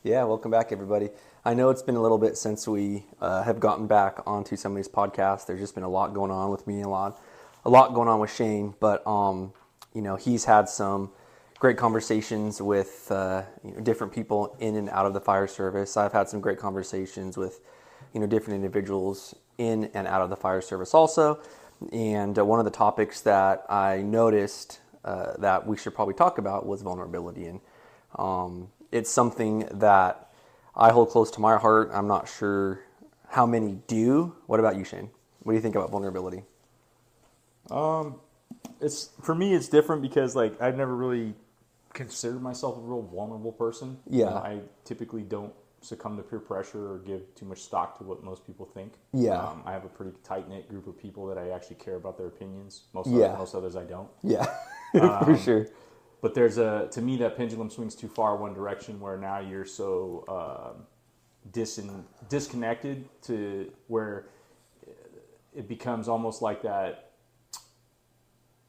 Yeah, welcome back, everybody. I know it's been a little bit since we have gotten back onto some of these podcasts. There's just been a lot going on with me, a lot going on with Shane. But he's had some great conversations with different people in and out of the fire service. I've had some great conversations with different individuals in and out of the fire service also. And one of the topics that I noticed that we should probably talk about was vulnerability. And it's something that I hold close to my heart. I'm not sure how many do. What about you, Shane? What do you think about vulnerability? It's for me, it's different because I've never really considered myself a real vulnerable person. Yeah. I typically don't succumb to peer pressure or give too much stock to what most people think. Yeah. I have a pretty tight-knit group of people that I actually care about their opinions. Most others I don't. Yeah, for sure. But to me, that pendulum swings too far one direction where now you're so disconnected to where it becomes almost like that,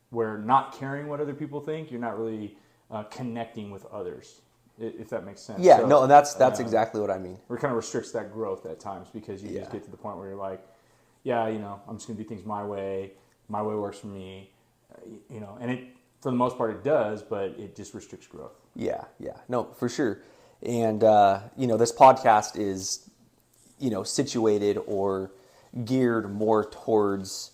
where not caring what other people think, you're not really connecting with others, if that makes sense. Yeah, so, no, and that's exactly what I mean. It kind of restricts that growth at times because you just get to the point where you're like, I'm just going to do things my way works for me, and it, for the most part, it does, but it just restricts growth. Yeah, no, for sure. And, this podcast is, situated or geared more towards,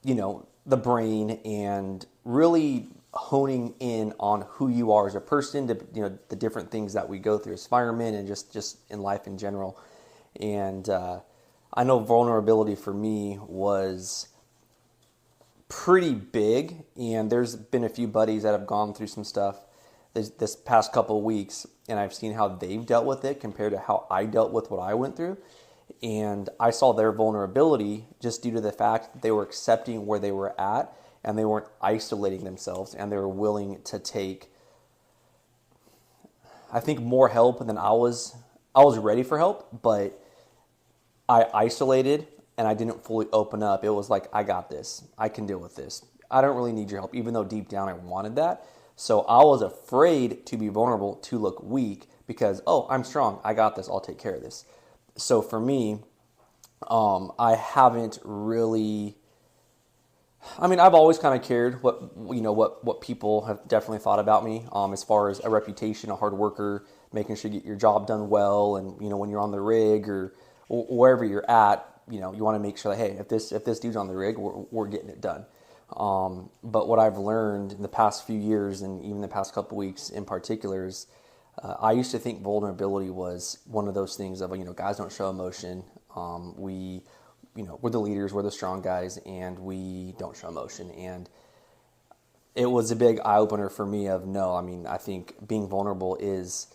the brain and really honing in on who you are as a person, the different things that we go through as firemen and just in life in general. And I know vulnerability for me was pretty big, and there's been a few buddies that have gone through some stuff this past couple of weeks, and I've seen how they've dealt with it compared to how I dealt with what I went through. And I saw their vulnerability just due to the fact that they were accepting where they were at, and they weren't isolating themselves, and they were willing to take, I think, more help than I was ready for help, but I isolated and I didn't fully open up. It was like, I got this. I can deal with this. I don't really need your help, even though deep down I wanted that. So I was afraid to be vulnerable, to look weak, because, I'm strong. I got this. I'll take care of this. So for me, I haven't really, I've always kind of cared what people have definitely thought about me, as far as a reputation, a hard worker, making sure you get your job done well. And, when you're on the rig or wherever you're at, you want to make sure that, hey, if this dude's on the rig, we're getting it done. But what I've learned in the past few years, and even the past couple weeks in particular, is I used to think vulnerability was one of those things of, guys don't show emotion. We're the leaders, we're the strong guys, and we don't show emotion. And it was a big eye opener for me of, no, I think being vulnerable is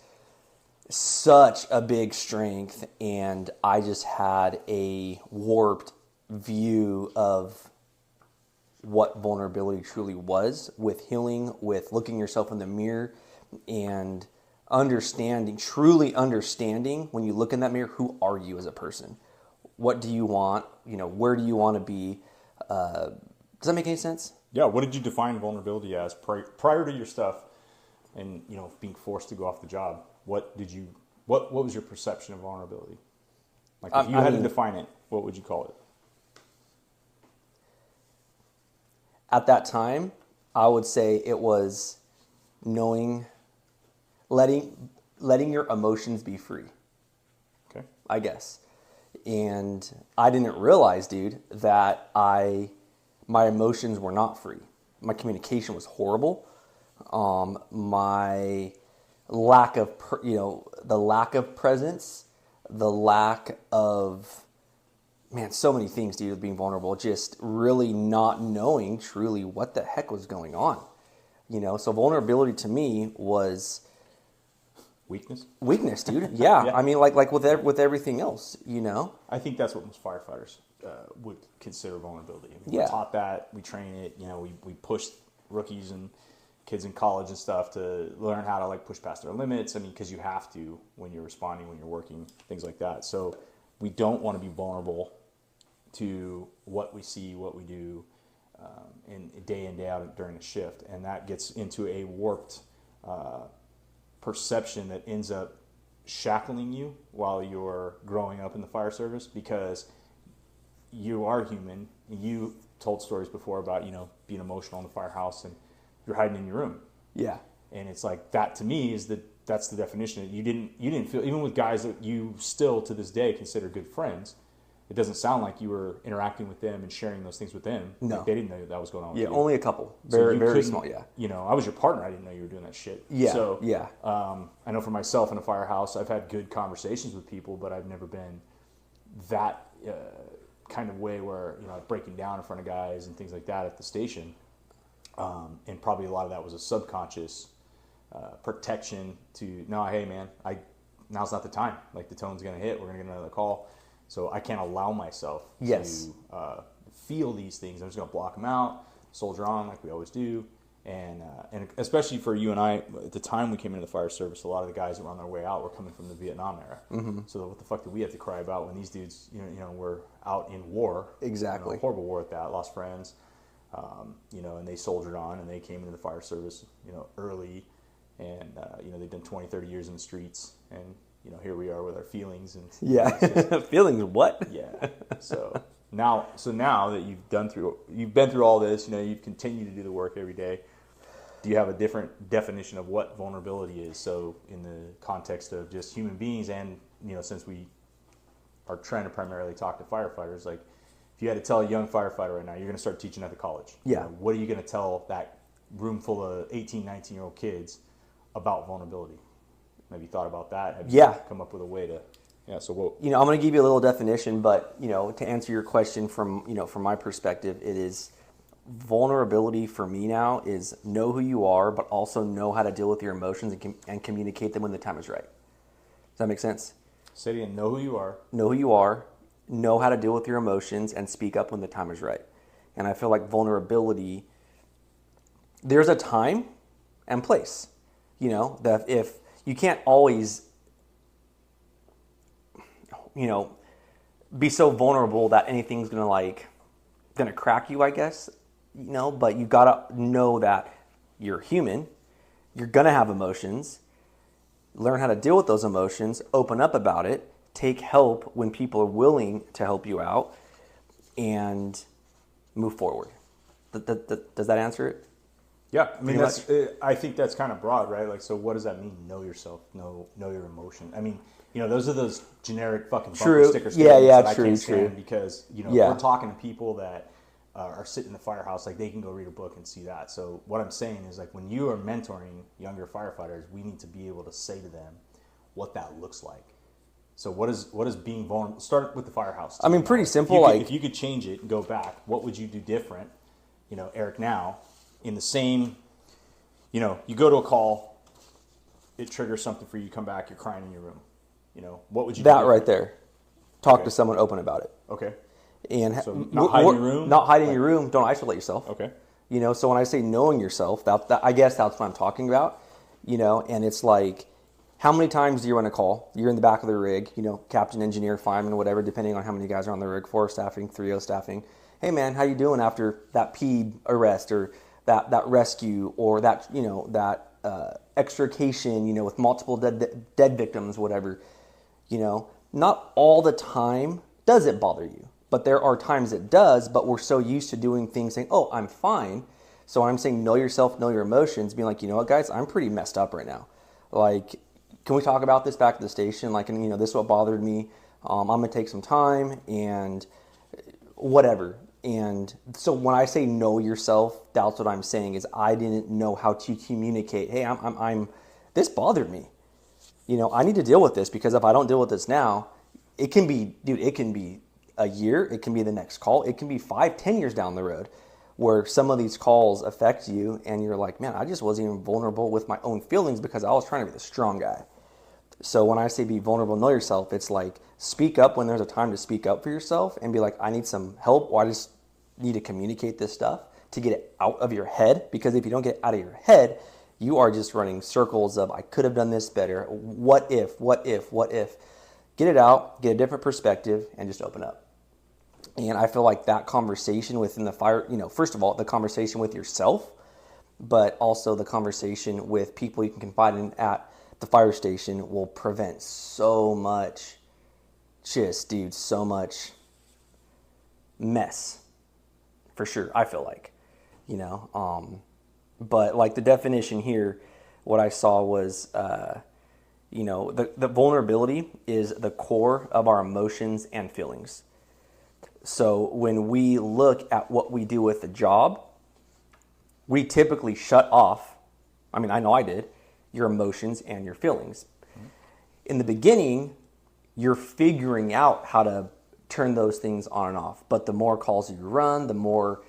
such a big strength, and I just had a warped view of what vulnerability truly was, with healing, with looking yourself in the mirror and truly understanding when you look in that mirror, who are you as a person? What do you want? Where do you want to be? Does that make any sense? Yeah. What did you define vulnerability as prior to your stuff and, being forced to go off the job? What was your perception of vulnerability? Like, if you had to define it, what would you call it? At that time, I would say it was letting your emotions be free. Okay. I guess. And I didn't realize, dude, that my emotions were not free. My communication was horrible. My lack of, the lack of presence, the lack of, so many things, dude, with being vulnerable, just really not knowing truly what the heck was going on. So vulnerability to me was weakness, dude. Yeah. Yeah. Like with everything else, I think that's what most firefighters would consider vulnerability. Yeah. We're taught that, we train it, we push rookies and kids in college and stuff to learn how to push past their limits. Because you have to when you're responding, when you're working, things like that. So we don't want to be vulnerable to what we see, what we do, in day in, day out during a shift. And that gets into a warped perception that ends up shackling you while you're growing up in the fire service, because you are human. You told stories before about, being emotional in the firehouse and you're hiding in your room. Yeah. And it's like, that to me that's the definition. You didn't feel, even with guys that you still to this day consider good friends, it doesn't sound like you were interacting with them and sharing those things with them. No. Like, they didn't know that was going on with you. Only a couple. Very small, yeah. I was your partner. I didn't know you were doing that shit. Yeah, So, yeah. I know for myself in a firehouse, I've had good conversations with people, but I've never been that kind of way where, breaking down in front of guys and things like that at the station. And probably a lot of that was a subconscious protection to, no, hey man, now's not the time. Like, the tone's going to hit. We're going to get another call. So I can't allow myself to feel these things. I'm just going to block them out, soldier on like we always do. And especially for you and I, at the time we came into the fire service, a lot of the guys that were on their way out were coming from the Vietnam era. Mm-hmm. So what the fuck did we have to cry about when these dudes, were out in war? Exactly. Horrible war at that, lost friends, and they soldiered on, and they came into the fire service, early, and, they've done 20, 30 years in the streets, and, here we are with our feelings. And yeah. Feelings what? Yeah. So now that you've been through all this, you've continued to do the work every day. Do you have a different definition of what vulnerability is? So in the context of just human beings, and, since we are trying to primarily talk to firefighters, like, if you had to tell a young firefighter right now, you're going to start teaching at the college. Yeah. What are you going to tell that room full of 18, 19-year-old kids about vulnerability? Have you thought about that? Have you come up with a way to? Yeah. So what? I'm going to give you a little definition, but to answer your question from my perspective, it is vulnerability for me now is know who you are, but also know how to deal with your emotions and communicate them when the time is right. Does that make sense? Say it again. Know who you are. Know who you are. Know how to deal with your emotions and speak up when the time is right. And I feel like vulnerability, there's a time and place. That if you can't always, be so vulnerable that anything's gonna crack you, I guess, but you gotta know that you're human, you're gonna have emotions, learn how to deal with those emotions, open up about it, take help when people are willing to help you out, and move forward. Does that answer it? Yeah, I mean, I think that's kind of broad, right? Like, so what does that mean? Know yourself, know your emotion. I mean, those are those generic fucking bumper sticker statements that I can't stand because, we're talking to people that are sitting in the firehouse, like, they can go read a book and see that. So what I'm saying is, like, when you are mentoring younger firefighters, we need to be able to say to them what that looks like. So what is being vulnerable? Start with the firehouse. I mean, pretty simple. If you could change it and go back, what would you do different, Eric, now? In the same, you go to a call, it triggers something for you, you come back, you're crying in your room. What would you do? That right there. Talk to someone open about it. Okay. And so not hide in your room? Not hide in your room. Don't isolate yourself. Okay. So when I say knowing yourself, that I guess that's what I'm talking about. And it's like, how many times do you run a call? You're in the back of the rig, captain, engineer, fireman, whatever, depending on how many guys are on the rig, 4 staffing, 3O staffing. Hey man, how you doing after that PED arrest or that rescue or that extrication, with multiple dead victims, whatever, not all the time does it bother you, but there are times it does. But we're so used to doing things saying, "Oh, I'm fine." So I'm saying, know yourself, know your emotions, being like, what, guys, I'm pretty messed up right now. Like, can we talk about this back at the station? Like, and this is what bothered me. I'm gonna take some time and whatever. And so when I say know yourself, that's what I'm saying is I didn't know how to communicate. Hey, I'm this bothered me. I need to deal with this because if I don't deal with this now, it can be a year, it can be the next call, it can be 5-10 years down the road where some of these calls affect you and you're like, man, I just wasn't even vulnerable with my own feelings because I was trying to be the strong guy. So when I say be vulnerable, know yourself, it's like speak up when there's a time to speak up for yourself and be like, I need some help or I just need to communicate this stuff to get it out of your head. Because if you don't get it out of your head, you are just running circles of I could have done this better. What if? Get it out, get a different perspective, and just open up. And I feel like that conversation within the fire, first of all, the conversation with yourself, but also the conversation with people you can confide in at the fire station will prevent so much, so much mess, for sure, I feel like, you know. But like the definition here, what I saw was, the vulnerability is the core of our emotions and feelings. So when we look at what we do with the job, we typically shut off, I mean, I know I did, your emotions and your feelings. In the beginning, you're figuring out how to turn those things on and off. But the more calls you run, the more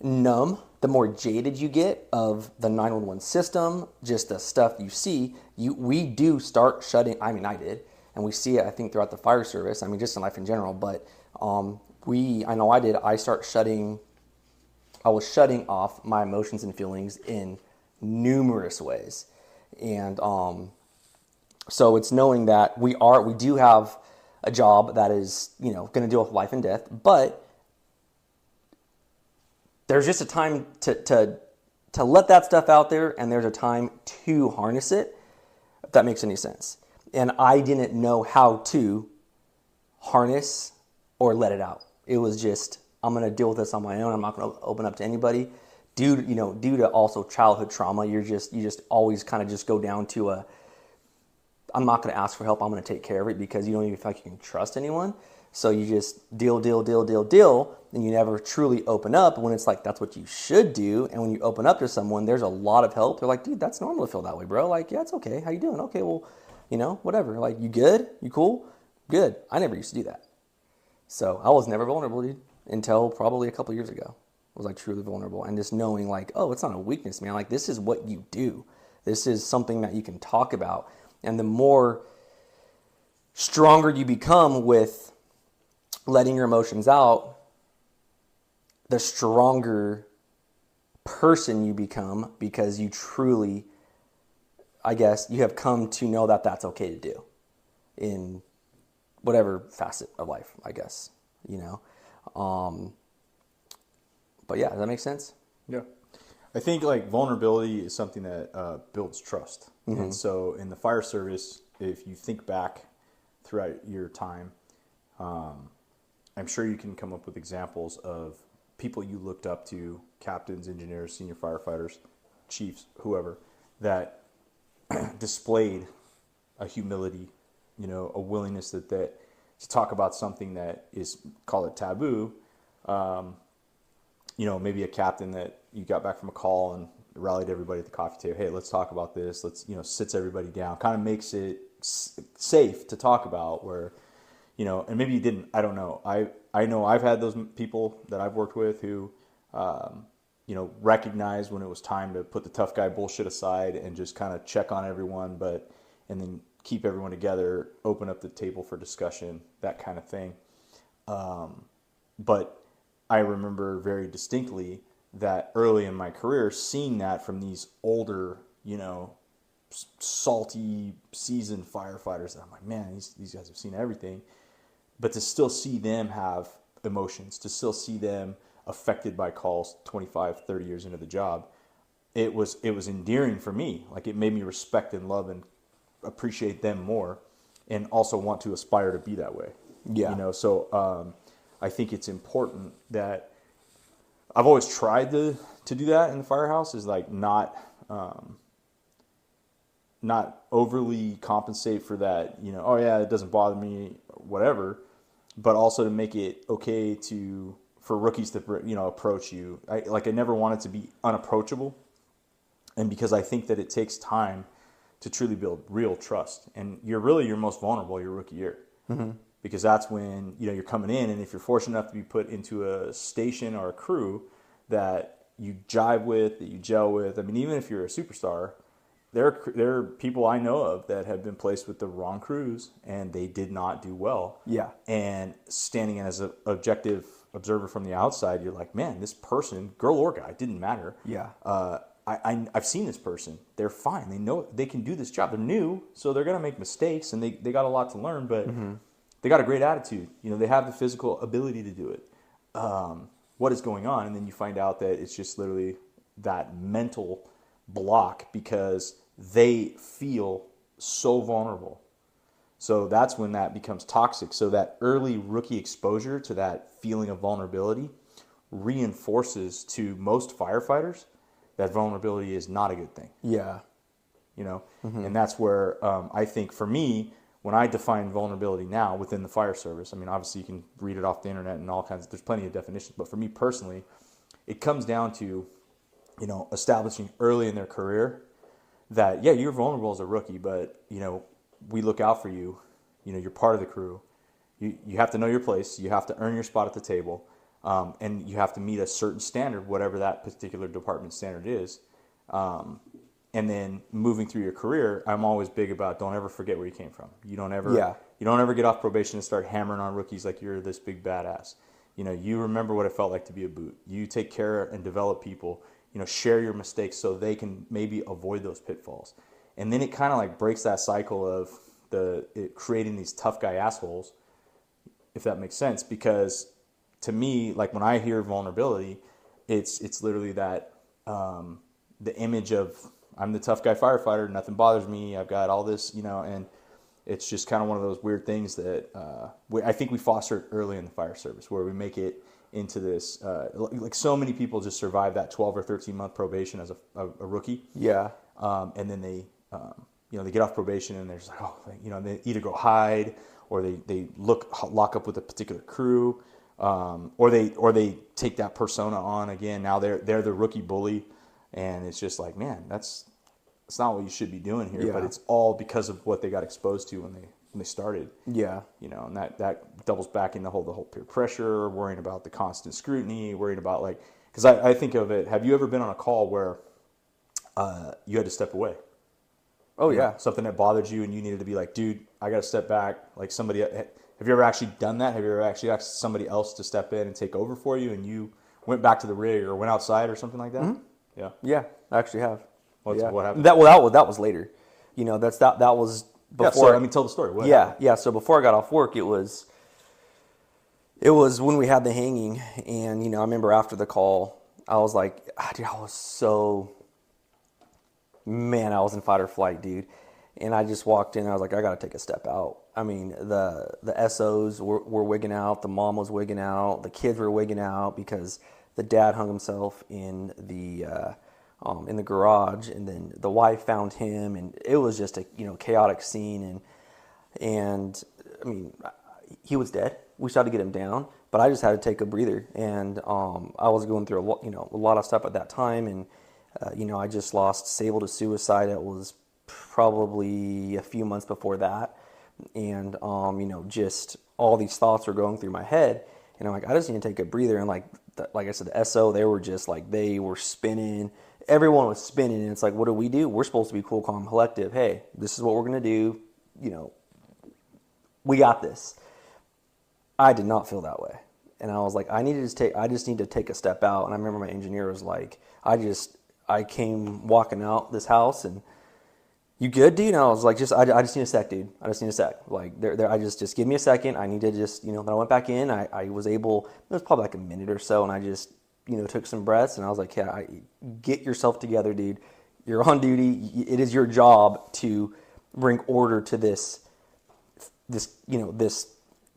numb, the more jaded you get of the 911 system, just the stuff you see, we do start shutting, I mean, I did, and we see it, I think, throughout the fire service, I mean, just in life in general, but I know I did, I was shutting off my emotions and feelings in numerous ways. And so it's knowing that we do have a job that is, going to deal with life and death, but there's just a time to let that stuff out there, and there's a time to harness it, if that makes any sense. And I didn't know how to harness or let it out. It was just, I'm going to deal with this on my own. I'm not going to open up to anybody. Due to also childhood trauma, you just always kind of just go down to I'm not going to ask for help. I'm going to take care of it, because you don't even feel like you can trust anyone. So you just deal, and you never truly open up when it's like, that's what you should do. And when you open up to someone, there's a lot of help. They're like, dude, that's normal to feel that way, bro. Like, yeah, it's okay. How you doing? Okay, well, whatever. Like, you good? You cool? Good. I never used to do that. So I was never vulnerable, dude, until probably a couple years ago. Was like truly vulnerable, and just knowing like, oh, it's not a weakness, man. Like, this is what you do. This is something that you can talk about. And the more stronger you become with letting your emotions out, the stronger person you become, because you truly, I guess, you have come to know that that's okay to do in whatever facet of life, I guess, But yeah, does that make sense? Yeah. I think like vulnerability is something that builds trust. Mm-hmm. And so in the fire service, if you think back throughout your time, I'm sure you can come up with examples of people you looked up to, captains, engineers, senior firefighters, chiefs, whoever, that displayed a humility, a willingness to talk about something that is, call it taboo. Maybe a captain that you got back from a call and rallied everybody at the coffee table. Hey, let's talk about this. Let's, sits everybody down, kind of makes it safe to talk about, where, and maybe you didn't, I don't know. I know I've had those people that I've worked with who, recognized when it was time to put the tough guy bullshit aside and just kind of check on everyone, and then keep everyone together, open up the table for discussion, that kind of thing. But I remember very distinctly that early in my career, seeing that from these older, salty, seasoned firefighters, that I'm like, man, these guys have seen everything. But to still see them have emotions, to still see them affected by calls 25, 30 years into the job, it was endearing for me. Like, it made me respect and love and appreciate them more, and also want to aspire to be that way. Yeah. So I think it's important that I've always tried to do that in the firehouse, is like not overly compensate for that, oh yeah, it doesn't bother me, whatever, but also to make it okay for rookies to, approach you. I never want it to be unapproachable. And because I think that it takes time to truly build real trust, and you're most vulnerable your rookie year. Mm-hmm. Because that's when, you're coming in, and if you're fortunate enough to be put into a station or a crew that you jive with, that you gel with. I mean, even if you're a superstar, there are people I know of that have been placed with the wrong crews and they did not do well. Yeah. And standing as an objective observer from the outside, you're like, man, this person, girl or guy, didn't matter. Yeah. I've seen this person. They're fine. They know they can do this job. They're new, so they're going to make mistakes, and they got a lot to learn, but mm-hmm. They got a great attitude. They have the physical ability to do it. What is going on? And then you find out that it's just literally that mental block, because they feel so vulnerable. So that's when that becomes toxic. So that early rookie exposure to that feeling of vulnerability reinforces to most firefighters that vulnerability is not a good thing. Yeah. And that's where I think for me, when I define vulnerability now within the fire service, I mean, obviously you can read it off the internet and all kinds, there's plenty of definitions, but for me personally, it comes down to, establishing early in their career that, yeah, you're vulnerable as a rookie, but, we look out for you. You're part of the crew. You have to know your place. You have to earn your spot at the table. And you have to meet a certain standard, whatever that particular department standard is. And then moving through your career, I'm always big about don't ever forget where you came from. You don't ever get off probation and start hammering on rookies like you're this big badass. You remember what it felt like to be a boot. You take care and develop people. Share your mistakes so they can maybe avoid those pitfalls. And then it kind of like breaks that cycle of creating these tough guy assholes, if that makes sense. Because to me, like when I hear vulnerability, it's literally that the image of I'm the tough guy firefighter, nothing bothers me, I've got all this, and it's just kind of one of those weird things that I think we foster it early in the fire service, where we make it into this, like so many people just survive that 12 or 13 month probation as a rookie. Yeah. And then they get off probation and they're just like, they either go hide or they lock up with a particular crew, or they take that persona on again. Now they're the rookie bully. And it's just like, man, it's not what you should be doing here. Yeah. But it's all because of what they got exposed to when they started. Yeah. And that doubles back in the whole peer pressure, worrying about the constant scrutiny, worrying about because I think of it. Have you ever been on a call where you had to step away? Oh yeah. Something that bothered you and you needed to be like, dude, I got to step back. Like somebody, have you ever actually done that? Have you ever actually asked somebody else to step in and take over for you, and you went back to the rig or went outside or something like that? Mm-hmm. Yeah. Yeah, I actually have. What happened? That was later. That was before. Yeah, so tell the story. What happened? Yeah. So before I got off work, it was when we had the hanging, and I remember after the call, I was like, dude, I was in fight or flight, dude. And I just walked in, and I was like, I got to take a step out. I mean, the SOs were wigging out, the mom was wigging out, the kids were wigging out because the dad hung himself in the garage, and then the wife found him, and it was just a chaotic scene, and I mean, he was dead. We tried to get him down, but I just had to take a breather, and I was going through a lot of stuff at that time, and I just lost Sable to suicide. It was probably a few months before that, and just all these thoughts were going through my head, and I'm like, I just need to take a breather, and like I said, the SO, they were just like, they were spinning. Everyone was spinning, and it's like, what do? We're supposed to be cool, calm, collective. Hey, this is what we're going to do. We got this. I did not feel that way. And I was like, I just need to take a step out. And I remember my engineer was like, I came walking out this house, and you good, dude? And I was like, I just need a sec, dude. I just need a sec. Like, I just give me a second. I need to just, then I went back in. I was able, it was probably like a minute or so, and I just, took some breaths, and I was like, yeah, get yourself together, dude. You're on duty. It is your job to bring order to this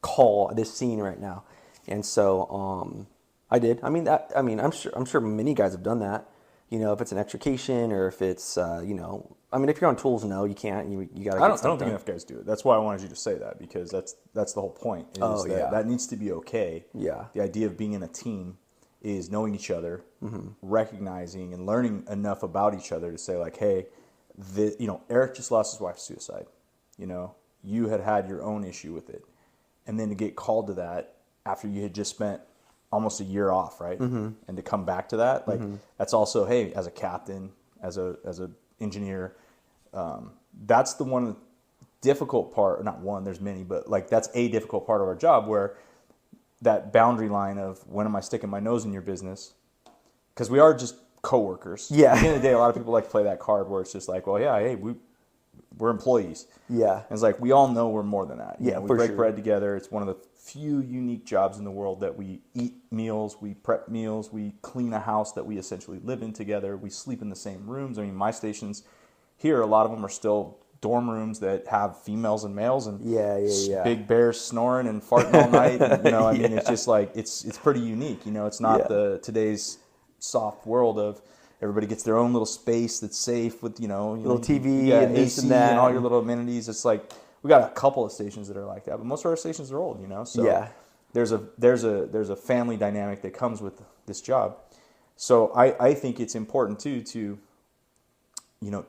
call, this scene right now. And so, I did. I'm sure many guys have done that. If it's an extrication or if it's, if you're on tools, no, you can't. You got to. I don't think enough guys do it. That's why I wanted you to say that, because that's the whole point. That needs to be okay. Yeah. The idea of being in a team is knowing each other, mm-hmm. recognizing and learning enough about each other to say like, hey, Eric just lost his wife to suicide. You had your own issue with it, and then to get called to that after you had just spent almost a year off, right? Mm-hmm. And to come back to that, like, mm-hmm. that's also, hey, as a captain, as a engineer, that's the one difficult part. Not one, there's many, but like that's a difficult part of our job, where that boundary line of when am I sticking my nose in your business? Because we are just coworkers. Yeah. At the end of the day, a lot of people like to play that card where it's just like, well, yeah, hey, we're employees. Yeah. And it's like, we all know we're more than that. Yeah, we break bread together. It's one of the few unique jobs in the world that we eat meals, we prep meals, we clean a house that we essentially live in together, we sleep in the same rooms. I mean, my station's Here, a lot of them are still dorm rooms that have females and males and big bears snoring and farting all night. And, I mean, it's just like, it's pretty unique. It's not the today's soft world of everybody gets their own little space that's safe with, little TV and AC this and that. And all your little amenities. It's like, we got a couple of stations that are like that, but most of our stations are old, So there's a family dynamic that comes with this job. So I think it's important too to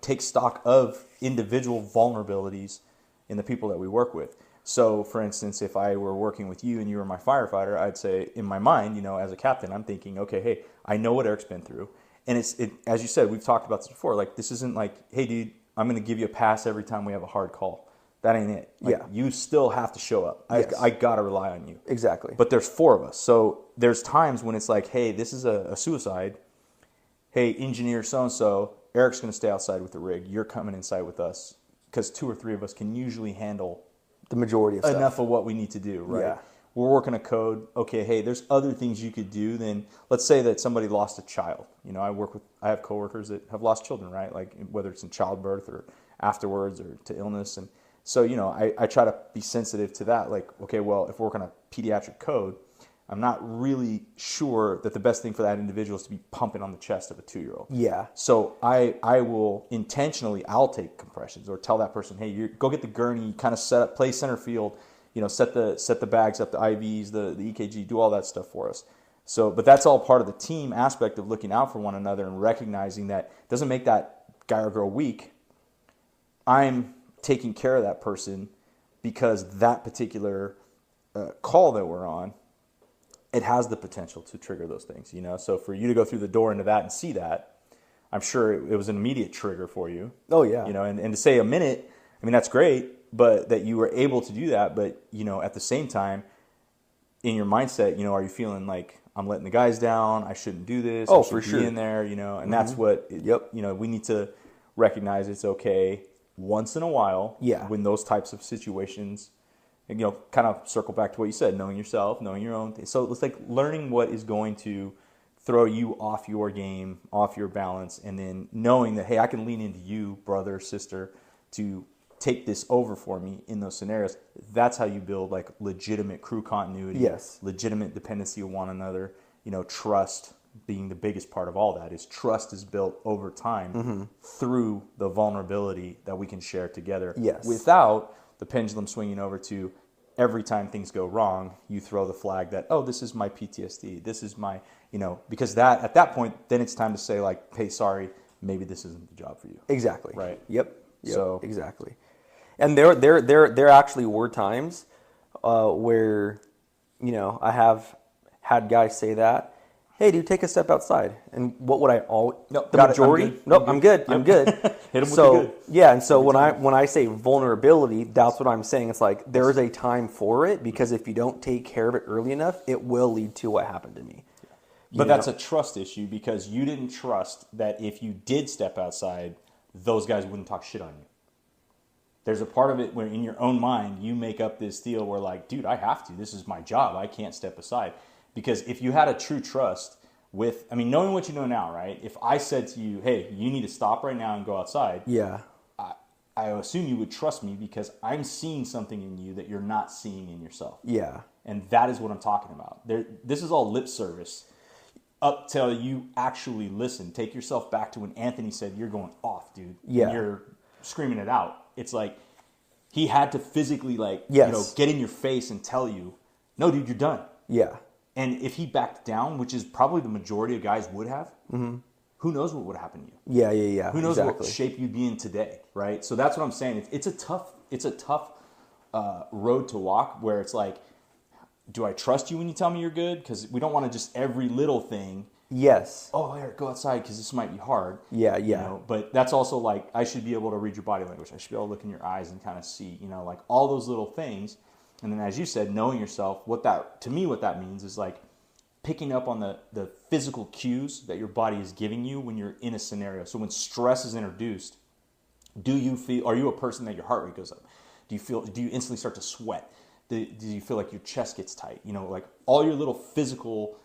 take stock of individual vulnerabilities in the people that we work with. So, for instance, if I were working with you and you were my firefighter, I'd say, in my mind, as a captain, I'm thinking, okay, hey, I know what Eric's been through. And as you said, we've talked about this before, like, this isn't like, hey, dude, I'm going to give you a pass every time we have a hard call. That ain't it. Like, you still have to show up. Yes. I got to rely on you. Exactly. But there's 4 of us. So there's times when it's like, hey, this is a suicide. Hey, engineer so-and-so, Eric's going to stay outside with the rig. You're coming inside with us, because 2 or 3 of us can usually handle the majority of stuff. Enough of what we need to do, right? Yeah. We're working a code. Okay, hey, there's other things you could do than, let's say that somebody lost a child. I have coworkers that have lost children, right? Like, whether it's in childbirth or afterwards or to illness. And so, I try to be sensitive to that. Like, okay, well, if we're working a pediatric code, I'm not really sure that the best thing for that individual is to be pumping on the chest of a 2-year-old. Yeah. So I will intentionally, I'll take compressions or tell that person, hey, go get the gurney, kind of play center field, set the bags up, the IVs, the EKG, do all that stuff for us. So, but that's all part of the team aspect of looking out for one another and recognizing that it doesn't make that guy or girl weak. I'm taking care of that person because that particular call that we're on, it has the potential to trigger those things, So for you to go through the door into that and see that, I'm sure it was an immediate trigger for you. Oh, yeah. And to say a minute, I mean, that's great, but that you were able to do that. But, at the same time, in your mindset, are you feeling like I'm letting the guys down? I shouldn't do this. Oh, I should for be sure. in there, and that's what, we need to recognize it's okay once in a while when those types of situations, and, kind of circle back to what you said, knowing yourself, knowing your own thing. So it's like learning what is going to throw you off your game, off your balance, and then knowing that, hey, I can lean into you, brother, sister, to take this over for me in those scenarios. That's how you build like legitimate crew continuity, legitimate dependency of one another, trust being the biggest part of all that. Is trust is built over time through the vulnerability that we can share together without the pendulum swinging over to every time things go wrong, you throw the flag that, oh, this is my PTSD. This is my, because at that point, then it's time to say like, hey, sorry, maybe this isn't the job for you. Exactly. Right. Yep. So exactly. And there actually were times where, I have had guys say that, hey, dude, take a step outside. And what would I always? Nope, the majority? I'm good. I'm good. Hit them with so the good. Yeah, and so when I say vulnerability, that's what I'm saying. It's like there is a time for it, because if you don't take care of it early enough, it will lead to what happened to me. But that's a trust issue, because you didn't trust that if you did step outside, those guys wouldn't talk shit on you. There's a part of it where in your own mind you make up this deal where like, dude, I have to. This is my job. I can't step aside. Because if you had a true trust knowing what you know now, right? If I said to you, hey, you need to stop right now and go outside. Yeah. I assume you would trust me because I'm seeing something in you that you're not seeing in yourself. Yeah. And that is what I'm talking about. This is all lip service up till you actually listen. Take yourself back to when Anthony said, you're going off, dude. Yeah. And you're screaming it out. It's like he had to physically get in your face and tell you, no, dude, you're done. Yeah. And if he backed down, which is probably the majority of guys would have, who knows what would happen to you? Yeah. Who knows what shape you'd be in today, right? So that's what I'm saying. It's a tough road to walk, where it's like, do I trust you when you tell me you're good? Because we don't want to just every little thing. Yes. Oh, Eric, go outside because this might be hard. Yeah. But that's also like, I should be able to read your body language. I should be able to look in your eyes and kind of see, like all those little things. And then, as you said, knowing yourself, what that means is like picking up on the physical cues that your body is giving you when you're in a scenario. So when stress is introduced, are you a person that your heart rate goes up? Do you instantly start to sweat? Do you feel like your chest gets tight? Like all your little physical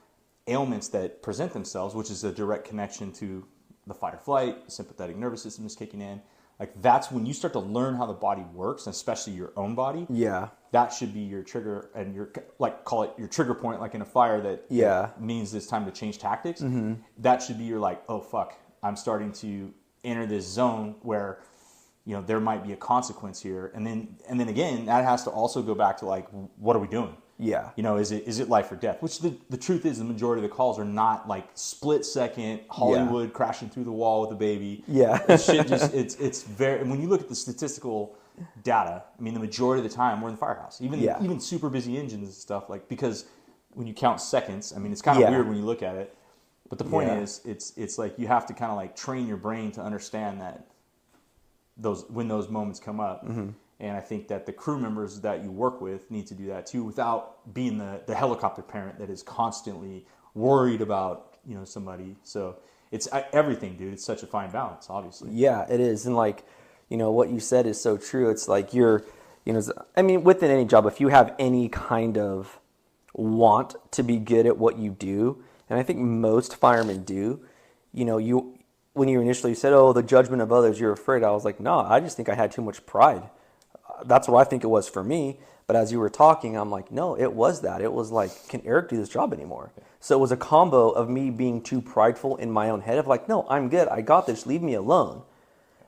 ailments that present themselves, which is a direct connection to the fight or flight, sympathetic nervous system is kicking in. Like that's when you start to learn how the body works, and especially your own body. Yeah. That should be your trigger and your, like, call it your trigger point, like in a fire that means it's time to change tactics. Mm-hmm. That should be your like, oh fuck, I'm starting to enter this zone where, you know, there might be a consequence here. And then again, that has to also go back to like, what are we doing? Yeah. You know, is it life or death? Which the truth is, the majority of the calls are not like split second Hollywood crashing through the wall with a baby. Yeah. It's very, and when you look at the statistical data, I mean, the majority of the time we're in the firehouse, even super busy engines and stuff, like, because when you count seconds, I mean, it's kind of weird when you look at it. But the point is, it's like you have to kind of like train your brain to understand that when those moments come up. Mm-hmm. And I think that the crew members that you work with need to do that too, without being the helicopter parent that is constantly worried about, you know, somebody. So it's everything, dude. It's such a fine balance, obviously. Yeah, it is. And like, you know, what you said is so true. It's like you know, I mean, within any job, if you have any kind of want to be good at what you do, and I think most firemen do, you know, when you initially said, oh, the judgment of others, you're afraid. I was like, no, I just think I had too much pride. That's what I think it was for me. But as you were talking, I'm like, no, it was that. It was like, can Eric do this job anymore? So it was a combo of me being too prideful in my own head of like, no, I'm good. I got this. Leave me alone.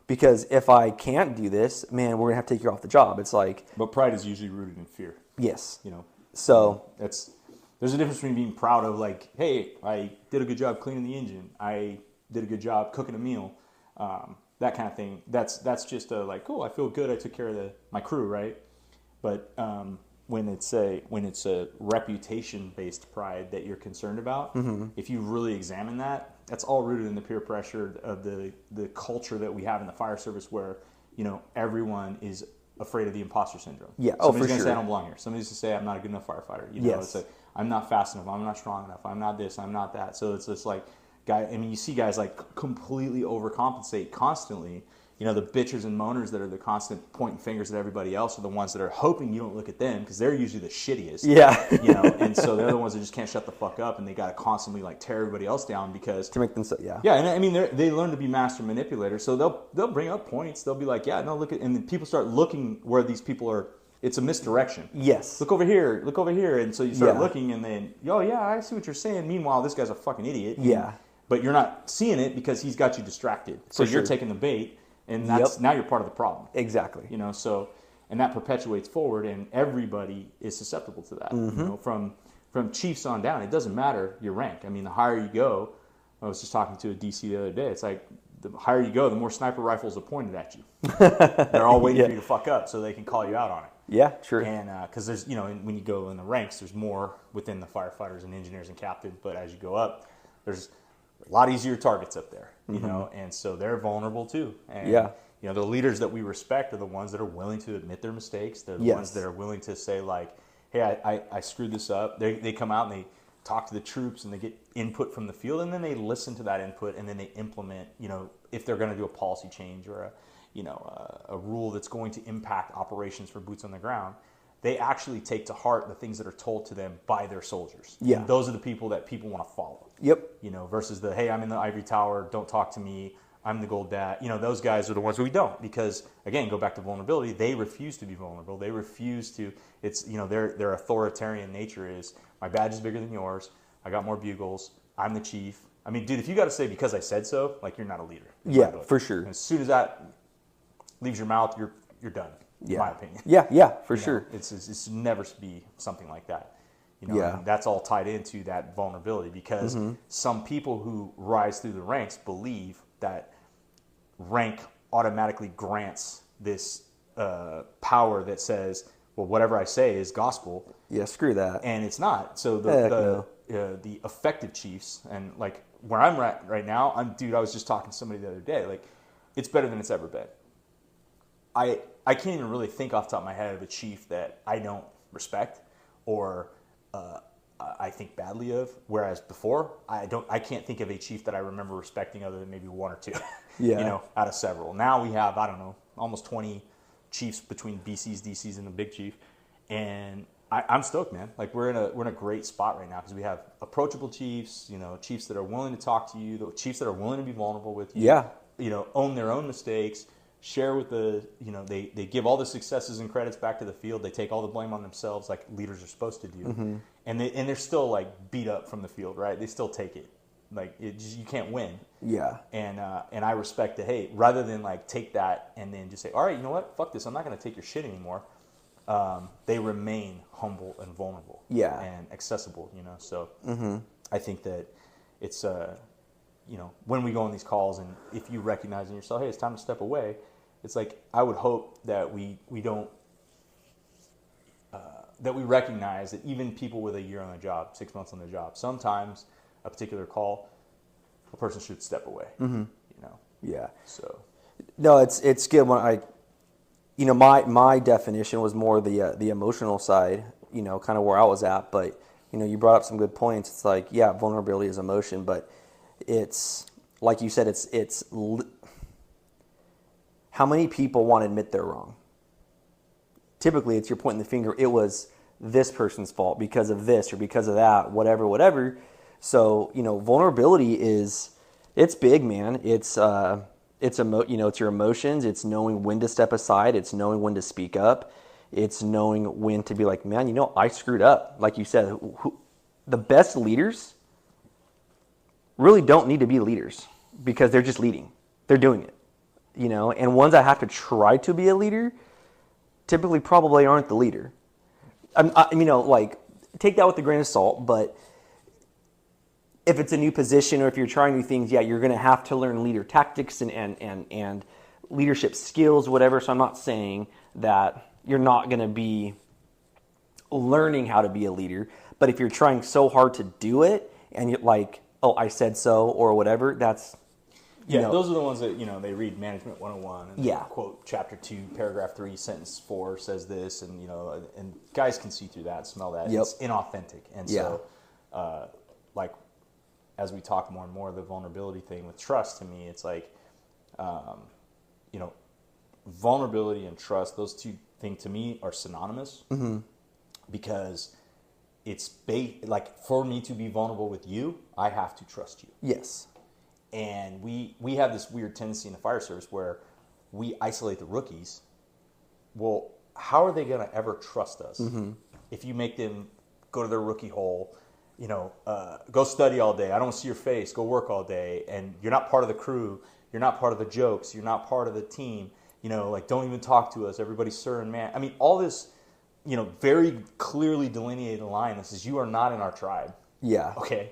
Because if I can't do this, man, we're going to have to take you off the job. It's like... But pride is usually rooted in fear. Yes. You know? So... There's a difference between being proud of like, hey, I did a good job cleaning the engine. I did a good job cooking a meal. That kind of thing. That's just a like, oh, I feel good. I took care of my crew, right? But when it's a reputation based pride that you're concerned about, mm-hmm. if you really examine that, that's all rooted in the peer pressure of the culture that we have in the fire service, where, you know, everyone is afraid of the imposter syndrome. Yeah, somebody's gonna say I don't belong here. Somebody's gonna say I'm not a good enough firefighter. You know, yes. It's like I'm not fast enough. I'm not strong enough. I'm not this. I'm not that. So it's just like. I mean, you see guys like completely overcompensate constantly. You know, the bitchers and moaners that are the constant pointing fingers at everybody else are the ones that are hoping you don't look at them, because they're usually the shittiest. Yeah. You know, and so they're the ones that just can't shut the fuck up, and they got to constantly like tear everybody else down because to make them so Yeah, and I mean they learn to be master manipulators, so they'll bring up points. They'll be like, yeah, no, look at, and then people start looking where these people are. It's a misdirection. Yes. Look over here. Look over here, and so you start looking, and then oh yeah, I see what you're saying. Meanwhile, this guy's a fucking idiot. Yeah. But you're not seeing it because he's got you distracted. So you're taking the bait, and that's now you're part of the problem. Exactly. You know, so, and that perpetuates forward, and everybody is susceptible to that. Mm-hmm. You know, from chiefs on down, it doesn't matter your rank. I mean, the higher you go, I was just talking to a DC the other day. It's like the higher you go, the more sniper rifles are pointed at you. They're all waiting for you to fuck up so they can call you out on it. Yeah, true. And because there's, you know, when you go in the ranks, there's more within the firefighters and engineers and captains. But as you go up, there's a lot easier targets up there, you mm-hmm. know, and so they're vulnerable too. And, you know, the leaders that we respect are the ones that are willing to admit their mistakes. They're the ones that are willing to say like, hey, I screwed this up. They come out and they talk to the troops and they get input from the field, and then they listen to that input, and then they implement, you know, if they're going to do a policy change or a rule that's going to impact operations for boots on the ground. They actually take to heart the things that are told to them by their soldiers. Yeah. And those are the people that people want to follow. Yep. You know, versus the, hey, I'm in the ivory tower, don't talk to me, I'm the gold dad. You know, those guys are the ones we don't, because, again, go back to vulnerability, they refuse to be vulnerable. They refuse to, it's, you know, their authoritarian nature is, my badge is bigger than yours, I got more bugles, I'm the chief. I mean, dude, if you got to say because I said so, like, you're not a leader. Yeah, for sure. And as soon as that leaves your mouth, you're done. In my opinion. Yeah, for sure. It's never be something like that. You know, and that's all tied into that vulnerability, because mm-hmm. some people who rise through the ranks believe that rank automatically grants this power that says, well, whatever I say is gospel. Yeah, screw that. And it's not. So the effective chiefs, and like where I'm at right now, I was just talking to somebody the other day, like it's better than it's ever been. I can't even really think off the top of my head of a chief that I don't respect or I think badly of. Whereas before, I can't think of a chief that I remember respecting other than maybe one or two. Yeah. You know, out of several. Now we have, I don't know, almost 20 chiefs between BCs, DCs, and the big chief, and I'm stoked, man. Like we're in a great spot right now because we have approachable chiefs. You know, chiefs that are willing to talk to you, the chiefs that are willing to be vulnerable with you. Yeah. You know, own their own mistakes. share with they give all the successes and credits back to the field. They take all the blame on themselves like leaders are supposed to do. And they're still like beat up from the field, right? They still take it. Like you can't win. Yeah. And I respect that. Hey, rather than like take that and then just say, all right, you know what? Fuck this. I'm not going to take your shit anymore. They remain humble and vulnerable. Yeah. And accessible, So I think that it's, when we go on these calls and if you recognize in yourself, hey, it's time to step away. It's like, I would hope that we don't, that we recognize that even people with a year on the job, 6 months on the job, sometimes a particular call, a person should step away. Yeah. So, no, it's good when my definition was more the emotional side, kind of where I was at. But you brought up some good points. It's like, yeah, vulnerability is emotion, but it's like you said, it's how many people want to admit they're wrong. Typically, it's you're pointing the finger. It was this person's fault because of this or because of that, whatever. So, vulnerability it's big, man. It's your emotions. It's knowing when to step aside. It's knowing when to speak up. It's knowing when to be like, man, I screwed up. Like you said, the best leaders really don't need to be leaders because they're just leading. They're doing it, and ones that have to try to be a leader typically probably aren't the leader. Take that with a grain of salt, but if it's a new position or if you're trying new things, yeah, you're going to have to learn leader tactics and leadership skills, whatever. So I'm not saying that you're not going to be learning how to be a leader, but if you're trying so hard to do it and you're like, oh, I said so or whatever, that's... those are the ones that, they read Management 101 and they Yeah. quote Chapter 2, Paragraph 3, Sentence 4 says this, and, and guys can see through that, smell that. Yep. It's inauthentic. And so, as we talk more and more, the vulnerability thing with trust, to me, it's like, vulnerability and trust, those two things to me are synonymous because it's like for me to be vulnerable with you, I have to trust you. Yes. And we have this weird tendency in the fire service where we isolate the rookies. Well, how are they going to ever trust us if you make them go to their rookie hole, go study all day, I don't see your face, go work all day, and you're not part of the crew, you're not part of the jokes, you're not part of the team, don't even talk to us, everybody's sir and man. I mean, all this, very clearly delineated line that says you are not in our tribe. Yeah. Okay.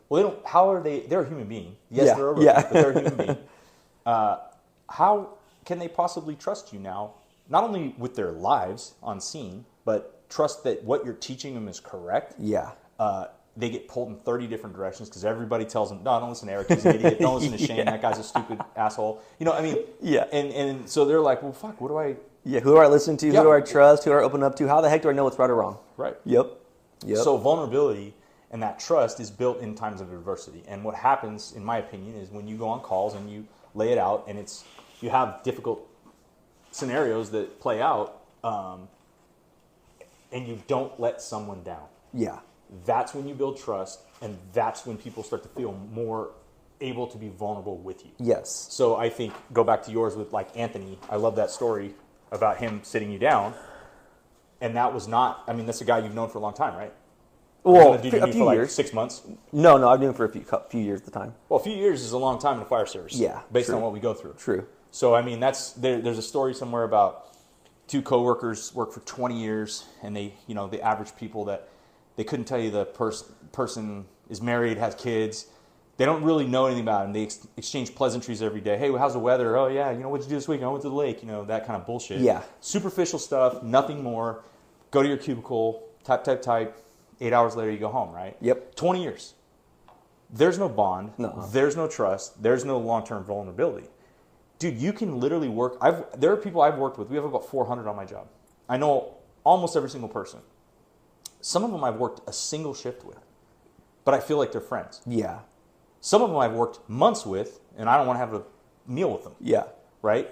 Well, they're a human being. Yes, they're a rookie, but they're a human being. How can they possibly trust you now, not only with their lives on scene, but trust that what you're teaching them is correct? Yeah. They get pulled in 30 different directions because everybody tells them, no, don't listen to Eric, he's an idiot. Don't listen to Shane, that guy's a stupid asshole. Yeah. And so they're like, well, fuck, what do I... Yeah, who do I listen to? Yeah. Who do I trust? Who do I open up to? How the heck do I know what's right or wrong? Right. Yep. So vulnerability and that trust is built in times of adversity. And what happens, in my opinion, is when you go on calls and you lay it out and you have difficult scenarios that play out and you don't let someone down. Yeah. That's when you build trust, and that's when people start to feel more able to be vulnerable with you. Yes. So I think, go back to yours with like Anthony, I love that story about him sitting you down. And that was not, that's a guy you've known for a long time, right? Well, a few for like years. 6 months? No, I've been doing it for a few years at the time. Well, a few years is a long time in the fire service. Yeah. Based true. on what we go through. True. So, there's a story somewhere about two coworkers work for 20 years, and they, the average people that they couldn't tell you the person is married, has kids. They don't really know anything about him. They exchange pleasantries every day. Hey, how's the weather? Oh, yeah, what'd you do this week? I went to the lake, that kind of bullshit. Yeah. Superficial stuff, nothing more. Go to your cubicle, type. 8 hours later, you go home, right? Yep. 20 years. There's no bond. No. There's no trust. There's no long-term vulnerability. Dude, you can literally work. There are people I've worked with. We have about 400 on my job. I know almost every single person. Some of them I've worked a single shift with, but I feel like they're friends. Yeah. Some of them I've worked months with, and I don't want to have a meal with them. Yeah. Right?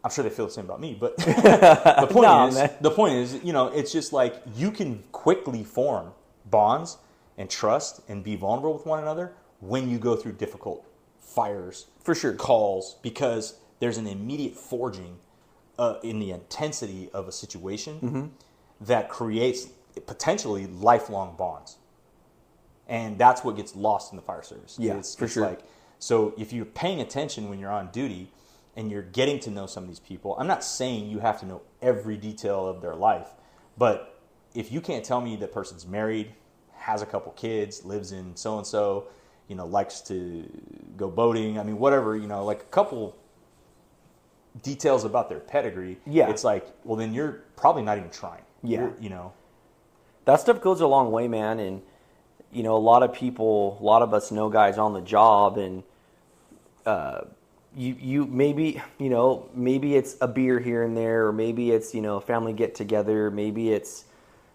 I'm sure they feel the same about me, but the point is, it's just like you can quickly form bonds and trust and be vulnerable with one another when you go through difficult fires, For sure. calls, because there's an immediate forging in the intensity of a situation that creates potentially lifelong bonds. And that's what gets lost in the fire service. Yeah, it's sure. like, so if you're paying attention when you're on duty and you're getting to know some of these people, I'm not saying you have to know every detail of their life, but if you can't tell me that person's married, has a couple kids, lives in so-and-so, likes to go boating, I mean, whatever, like a couple details about their pedigree, it's like, well, then you're probably not even trying. Yeah. You're. That stuff goes a long way, man. And, a lot of us know guys on the job, and you maybe, maybe it's a beer here and there, or maybe it's, a family get together, maybe it's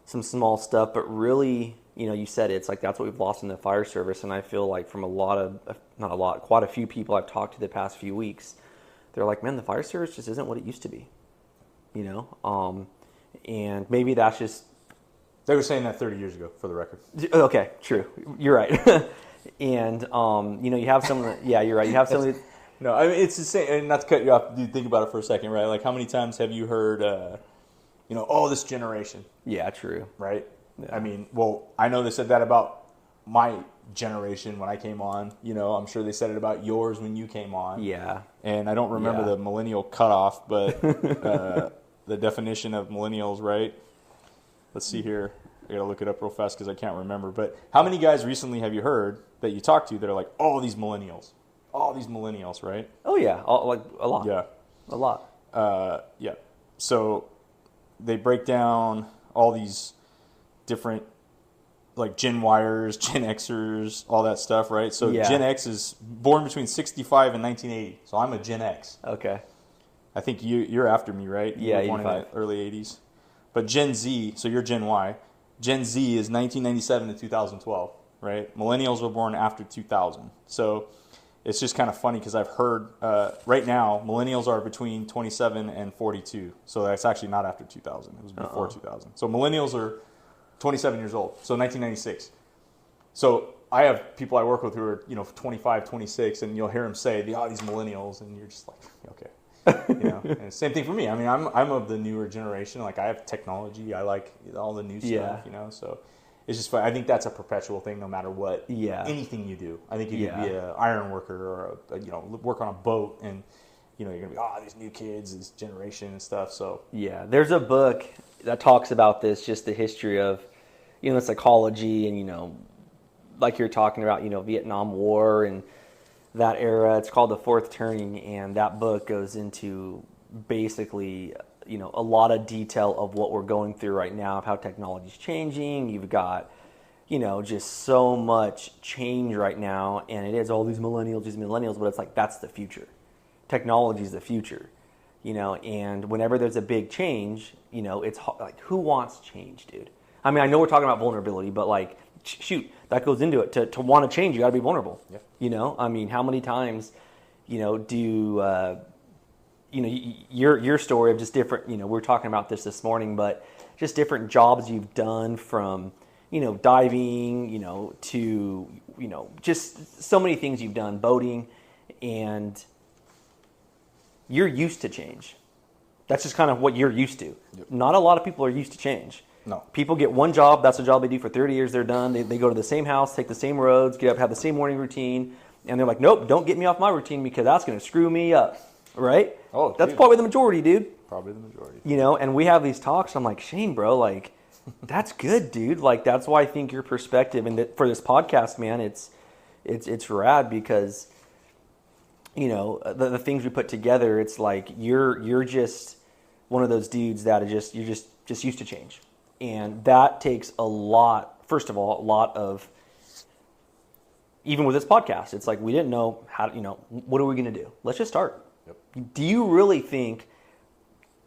some small stuff, but really, you said it's like that's what we've lost in the fire service. And I feel like from quite a few people I've talked to the past few weeks, they're like, man, the fire service just isn't what it used to be, and maybe that's just. They were saying that 30 years ago, for the record. Okay, true. You're right. And, you have some, yeah, you're right. You have some. No, I mean, it's the same, and not to cut you off, dude, think about it for a second, right? Like, how many times have you heard, this generation? Yeah, true. Right? Yeah. I mean, well, I know they said that about my generation when I came on. I'm sure they said it about yours when you came on. Yeah. And I don't remember the millennial cutoff, but the definition of millennials, right? Let's see here. I got to look it up real fast because I can't remember. But how many guys recently have you heard that you talked to that are like, these millennials, right? Oh, yeah. Like a lot. Yeah. A lot. Yeah. So they break down all these different, like Gen Yers, Gen Xers, all that stuff, right? So Gen X is born between 65 and 1980. So I'm a Gen X. Okay. I think you're after me, right? Yeah, you were born in the early 80s. But Gen Z, so you're Gen Y. Gen Z is 1997 to 2012, right? Millennials were born after 2000. So it's just kind of funny because I've heard right now millennials are between 27 and 42. So that's actually not after 2000. It was before 2000. So millennials are 27 years old. So 1996. So I have people I work with who are 25, 26, and you'll hear them say these millennials, and you're just like, okay. And same thing for me. I mean, I'm of the newer generation. Like, I have technology. I like all the new stuff. So it's just fun. I think that's a perpetual thing, no matter what. Anything you do. I think you could be an iron worker or work on a boat, and you're gonna be these new kids, this generation and stuff. So there's a book that talks about this, just the history of the psychology, and like you're talking about, Vietnam War and that era. It's called The Fourth Turning, and that book goes into basically, a lot of detail of what we're going through right now, of how technology's changing. You've got, just so much change right now, and it is all these millennials, but it's like, that's the future. Technology's the future, and whenever there's a big change, it's like, who wants change, dude? I mean, I know we're talking about vulnerability, but like, shoot, that goes into it. To want to change, you got to be vulnerable. Yeah. I mean, how many times, do your story of just different. We were talking about this morning, but just different jobs you've done, from diving, to just so many things you've done, boating, and you're used to change. That's just kind of what you're used to. Yep. Not a lot of people are used to change. No. People get one job, that's a job they do for 30 years, they're done. They go to the same house, take the same roads, get up, have the same morning routine, and they're like, nope, don't get me off my routine because that's going to screw me up, right? Oh, that's probably the majority, dude. Probably the majority. And we have these talks, I'm like, Shane, bro, like, that's good, dude. Like, that's why I think your perspective, and for this podcast, man, it's rad because, the things we put together, it's like, you're just one of those dudes that you're just used to change. And that takes a lot, first of all, a lot of, even with this podcast, it's like, we didn't know how, what are we going to do? Let's just start. Yep. Do you really think,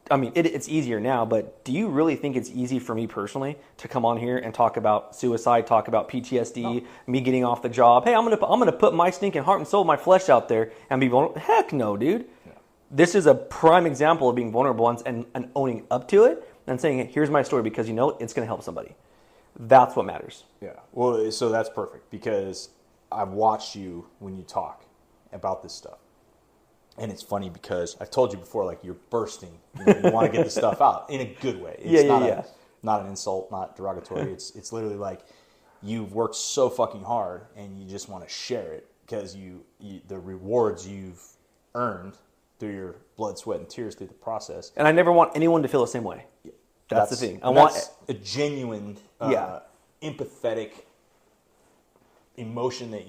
I mean, it's easier now, but do you really think it's easy for me personally to come on here and talk about suicide, talk about PTSD, me getting off the job? Hey, I'm gonna put my stinking heart and soul, my flesh out there and be vulnerable. Heck no, dude. Yeah. This is a prime example of being vulnerable and owning up to it. And saying, here's my story because it's going to help somebody. That's what matters. Yeah. Well, so that's perfect because I've watched you when you talk about this stuff. And it's funny because I've told you before, like, you're bursting. You want to get the stuff out in a good way. It's not an insult, not derogatory. It's literally like you've worked so fucking hard and you just want to share it because you the rewards you've earned through your blood, sweat, and tears through the process. And I never want anyone to feel the same way. That's the thing. I want a genuine, empathetic emotion that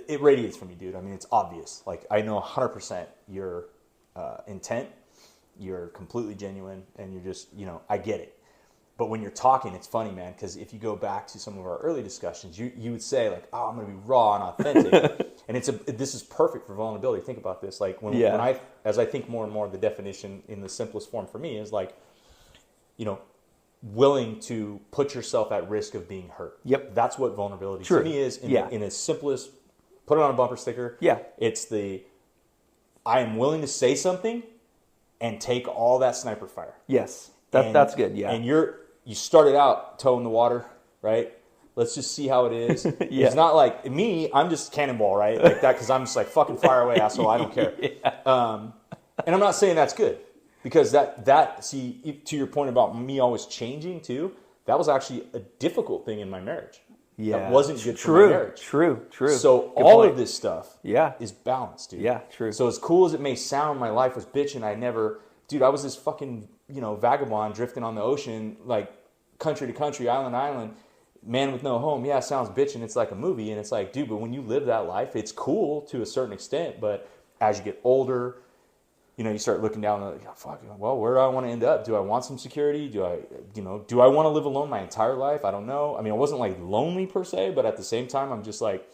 it radiates from you, dude. I mean, it's obvious. Like, I know 100% your intent. You're completely genuine, and you're just, I get it. But when you're talking, it's funny, man, because if you go back to some of our early discussions, you would say, like, oh, I'm going to be raw and authentic. And this is perfect for vulnerability. Think about this. Like, as I think more and more, the definition in the simplest form for me is like, willing to put yourself at risk of being hurt. Yep. That's what vulnerability to me is in its simplest. Put it on a bumper sticker. Yeah. It's I am willing to say something and take all that sniper fire. Yes. That's good. Yeah. And you started out toe in the water, right? Let's just see how it is. Yeah. It's not like me, I'm just cannonball, right? Like that, because I'm just like, fucking fire away, asshole, I don't care. Yeah. And I'm not saying that's good. Because see, to your point about me always changing too, that was actually a difficult thing in my marriage. Yeah. That wasn't good for my marriage. True. So all of this stuff is balanced, dude. Yeah, true. So as cool as it may sound, my life was bitching. I was this fucking, vagabond drifting on the ocean, like country to country, island to island, man with no home. Yeah, it sounds bitching. It's like a movie. And it's like, dude, but when you live that life, it's cool to a certain extent. But as you get older, you start looking down and like, fuck, well, where do I want to end up? Do I want some security? Do I want to live alone my entire life? I don't know. I mean, I wasn't like lonely per se, but at the same time, I'm just like,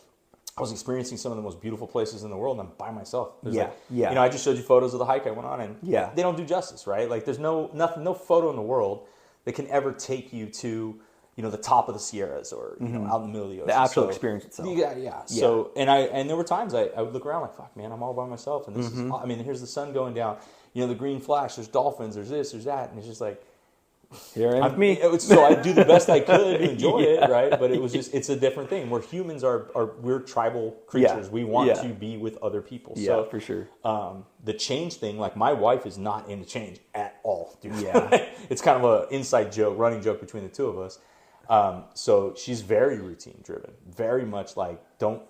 I was experiencing some of the most beautiful places in the world and I'm by myself. I just showed you photos of the hike I went on and they don't do justice, right? Like there's no photo in the world that can ever take you to, the top of the Sierras or, out in the middle of the ocean. The actual experience itself. Yeah. So, and there were times I would look around like, fuck, man, I'm all by myself. And this is, here's the sun going down, the green flash, there's dolphins, there's this, there's that. And it's just like, here I am with me. So I do the best I could to enjoy it, right? But it was just, it's a different thing. We're humans we're tribal creatures. Yeah. We want to be with other people. Yeah, so, for sure. The change thing, like my wife is not into change at all, dude. Yeah. It's kind of an inside joke, running joke between the two of us. So she's very routine driven, very much like, don't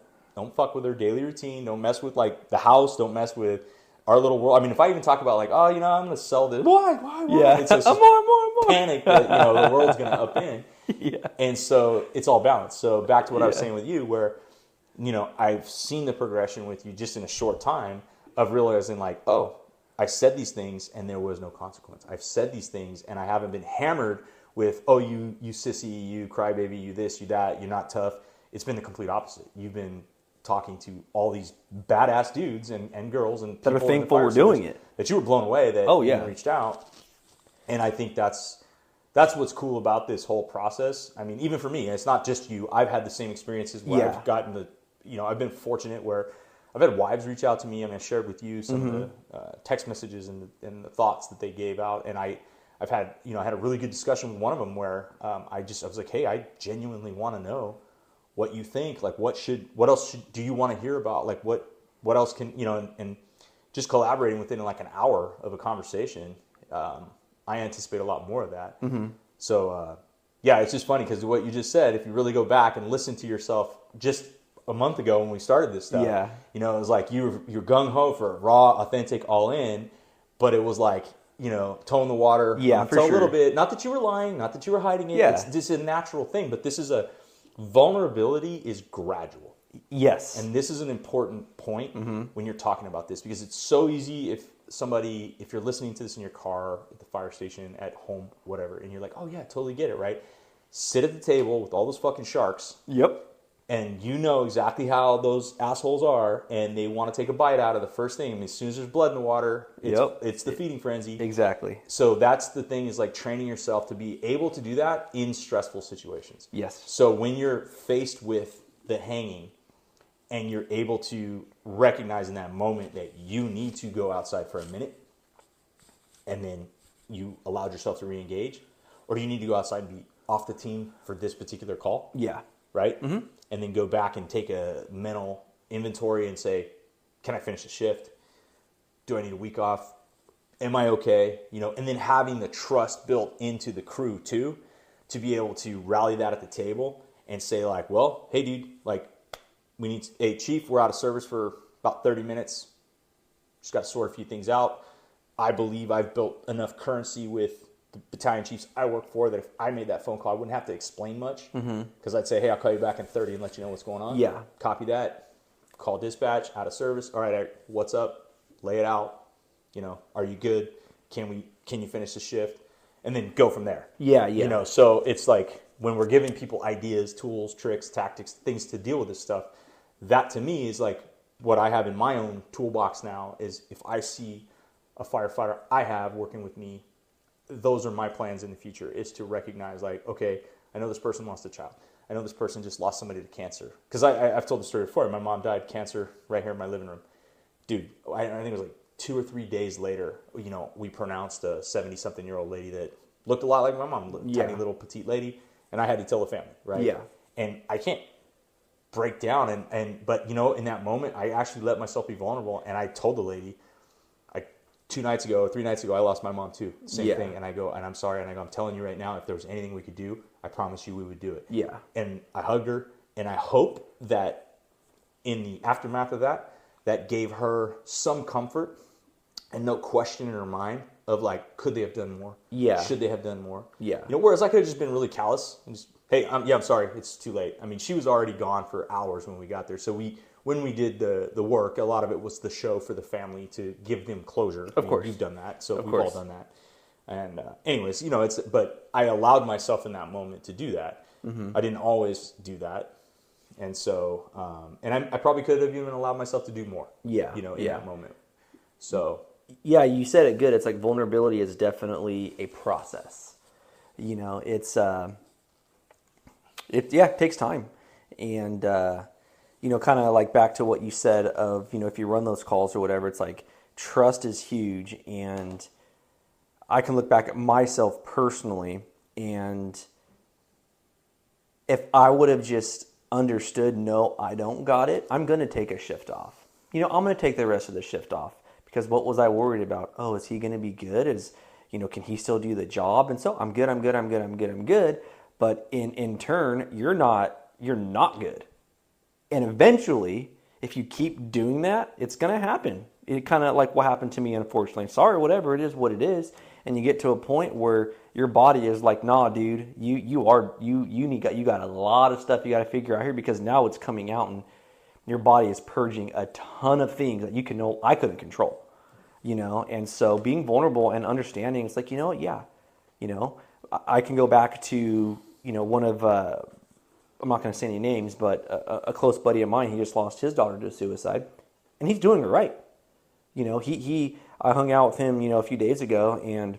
fuck with her daily routine. Don't mess with like the house. Don't mess with our little world. I mean, if I even talk about like, oh, I'm going to sell this. Why? Yeah. It's just more. Panic that, the world's going to upend. Yeah. And so it's all balanced. So back to what I was saying with you, where, I've seen the progression with you just in a short time of realizing like, oh, I said these things and there was no consequence. I've said these things and I haven't been hammered with, oh, you sissy, you crybaby, you this, you that, you're not tough. It's been the complete opposite. You've been talking to all these badass dudes and girls and that are thankful we're doing it. That you were blown away that you reached out. And I think that's what's cool about this whole process. I mean, even for me, it's not just you. I've had the same experiences where I've gotten I've been fortunate where I've had wives reach out to me. I mean, I shared with you some of the text messages and the thoughts that they gave out. And I've had, I had a really good discussion with one of them where I was like, hey, I genuinely want to know what you think. Like, what else do you want to hear about? Like, what else can, and just collaborating within like an hour of a conversation, I anticipate a lot more of that. Mm-hmm. So, it's just funny because what you just said, if you really go back and listen to yourself just a month ago when we started this stuff, it was like you're gung-ho for raw, authentic, all in, but it was like, toe in the water. Yeah, for sure. A little bit. Not that you were lying, not that you were hiding it. Yeah. It's just a natural thing, but vulnerability is gradual. Yes. And this is an important point when you're talking about this because it's so easy if you're listening to this in your car, at the fire station, at home, whatever, and you're like, oh yeah, totally get it, right? Sit at the table with all those fucking sharks. Yep. And you know exactly how those assholes are, and they want to take a bite out of the first thing. I mean, as soon as there's blood in the water, it's the feeding frenzy. Exactly. So that's the thing is like training yourself to be able to do that in stressful situations. Yes. So when you're faced with the hanging and you're able to recognize in that moment that you need to go outside for a minute and then you allowed yourself to re-engage, or do you need to go outside and be off the team for this particular call? Yeah. Right? Mm-hmm. And then go back and take a mental inventory and say, can I finish the shift? Do I need a week off? Am I okay? You know, and then having the trust built into the crew too, to be able to rally that at the table and say like, well, hey dude, like hey chief, we're out of service for about 30 minutes. Just got to sort a few things out. I believe I've built enough currency with the battalion chiefs I work for that if I made that phone call, I wouldn't have to explain much because I'd say, hey, I'll call you back in 30 and let you know what's going on. Yeah. Copy that. Call dispatch, out of service. All right, what's up? Lay it out. You know, are you good? Can you finish the shift? And then go from there. Yeah. You know, so it's like when we're giving people ideas, tools, tricks, tactics, things to deal with this stuff, that to me is like what I have in my own toolbox now is if I see a firefighter I have working with me, those are my plans in the future, is to recognize like, okay, I know this person lost a child. I know this person just lost somebody to cancer. Because I've told the story before. My mom died cancer right here in my living room. Dude, I think it was like 2 or 3 days later, you know, we pronounced a 70-something-year-old lady that looked a lot like my mom, tiny little petite lady, and I had to tell the family, right? Yeah. And I can't break down, but, you know, in that moment, I actually let myself be vulnerable, and I told the lady, 3 nights ago, I lost my mom too. Same thing. And I go, and I'm sorry. And I go, I'm telling you right now, if there was anything we could do, I promise you we would do it. Yeah. And I hugged her, and I hope that in the aftermath of that, that gave her some comfort and no question in her mind of like, could they have done more? Yeah. Should they have done more? Yeah. You know, whereas I could have just been really callous and just, hey, I'm sorry, it's too late. I mean, she was already gone for hours when we got there. So when we did the work, a lot of it was the show for the family to give them closure. Of course. You've done that, so we've course. all done that. And anyways, you know, but I allowed myself in that moment to do that. Mm-hmm. I didn't always do that. And so, and I probably could have even allowed myself to do more. Yeah. You know, in that moment. So. Yeah, you said it good. It's like vulnerability is definitely a process. You know, it takes time. And, you know, kind of like back to what you said of, you know, if you run those calls or whatever, it's like trust is huge. And I can look back at myself personally, and if I would have just understood, no, I don't got it, I'm going to take a shift off. You know, I'm going to take the rest of the shift off because what was I worried about? Oh, is he going to be good? You know, can he still do the job? And so I'm good. But in turn, you're not good. And eventually, if you keep doing that, it's going to happen. It kind of like what happened to me, unfortunately. Sorry, whatever, it is what it is. And you get to a point where your body is like, nah, dude, you got a lot of stuff you got to figure out here, because now it's coming out and your body is purging a ton of things that I couldn't control, you know? And so being vulnerable and understanding, it's like, you know what? Yeah. You know, I can go back to, you know, one of, I'm not going to say any names, but a close buddy of mine, he just lost his daughter to suicide, and he's doing it right. You know, I hung out with him, you know, a few days ago, and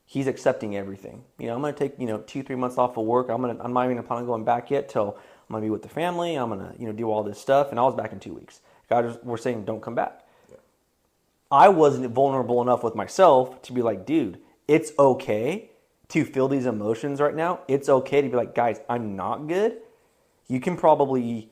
he's accepting everything. You know, I'm going to take, you know, 2-3 months off of work. I'm not even planning on going back yet till I'm going to be with the family. I'm going to, you know, do all this stuff. And I was back in 2 weeks. God was saying, don't come back. Yeah. I wasn't vulnerable enough with myself to be like, dude, it's okay to feel these emotions right now. It's okay to be like, guys, I'm not good. You can probably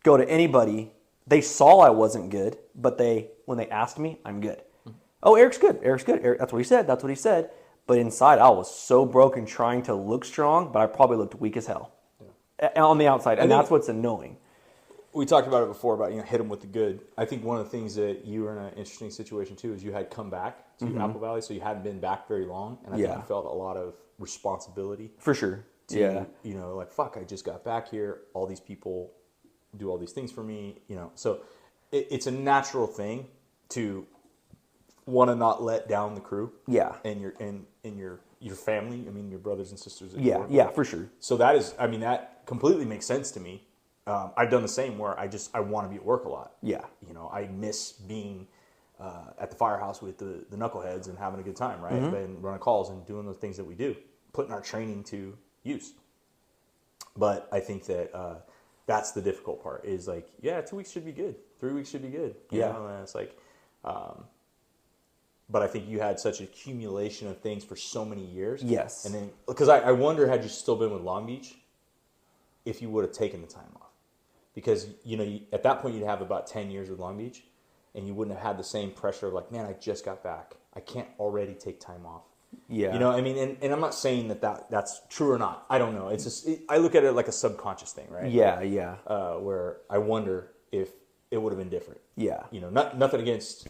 go to anybody. They saw I wasn't good, but when they asked me, I'm good. Mm-hmm. Oh, Eric's good. Eric, that's what he said. But inside, I was so broken trying to look strong, but I probably looked weak as hell on the outside. And that's what's annoying. We talked about it before about, you know, hit them with the good. I think one of the things that you were in an interesting situation too is you had come back to Apple Valley, so you hadn't been back very long, and I think you felt a lot of responsibility. For sure. You know, like, fuck, I just got back here. All these people do all these things for me, you know. So it's a natural thing to want to not let down the crew. Yeah. And your family, I mean, your brothers and sisters. Yeah, for sure. So that completely makes sense to me. I've done the same where I want to be at work a lot. Yeah. You know, I miss being at the firehouse with the knuckleheads and having a good time, right? Mm-hmm. And running calls and doing the things that we do, putting our training to use. But I think that that's the difficult part is like, 2 weeks should be good. 3 weeks should be good. You know? And it's like, but I think you had such accumulation of things for so many years. Yes. And then, because I wonder, had you still been with Long Beach, if you would have taken the time off. Because, you know, at that point you'd have about 10 years with Long Beach. and you wouldn't have had the same pressure of like, man, I just got back. I can't already take time off. Yeah. You know, I mean, and I'm not saying that's true or not. I don't know. It's just, I look at it like a subconscious thing, right? Yeah, like, yeah. Where I wonder if it would have been different. Yeah. You know, nothing against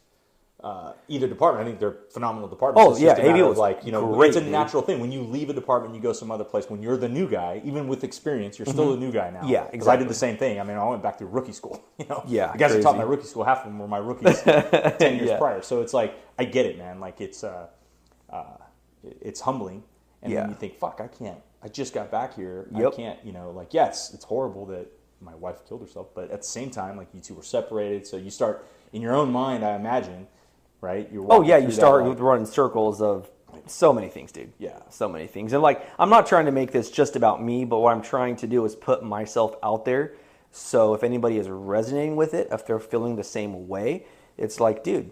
either department. I think they're phenomenal departments. Oh, it's yeah. just a matter AV of was like, you know, great, it's a dude. natural thing. When you leave a department, you go some other place. When you're the new guy, even with experience, you're still a new guy now. Yeah, Because I exactly. did the same thing. I mean, I went back through rookie school. You know, Yeah, the guys who taught my crazy. rookie school, half of them were my rookies 10 years Yeah. prior. So it's like, I get it, man. Like it's humbling. And Yeah. then you think, fuck, I just got back here. Yep. I can't, you know, like, yeah, it's horrible that my wife killed herself, but at the same time, like, you two were separated. So you start, in your own mind, I imagine, right? You're Oh walking yeah, through you that, start like, running circles of so many things, dude. Yeah. So many things. And like, I'm not trying to make this just about me, but what I'm trying to do is put myself out there. So if anybody is resonating with it, if they're feeling the same way, it's like, dude,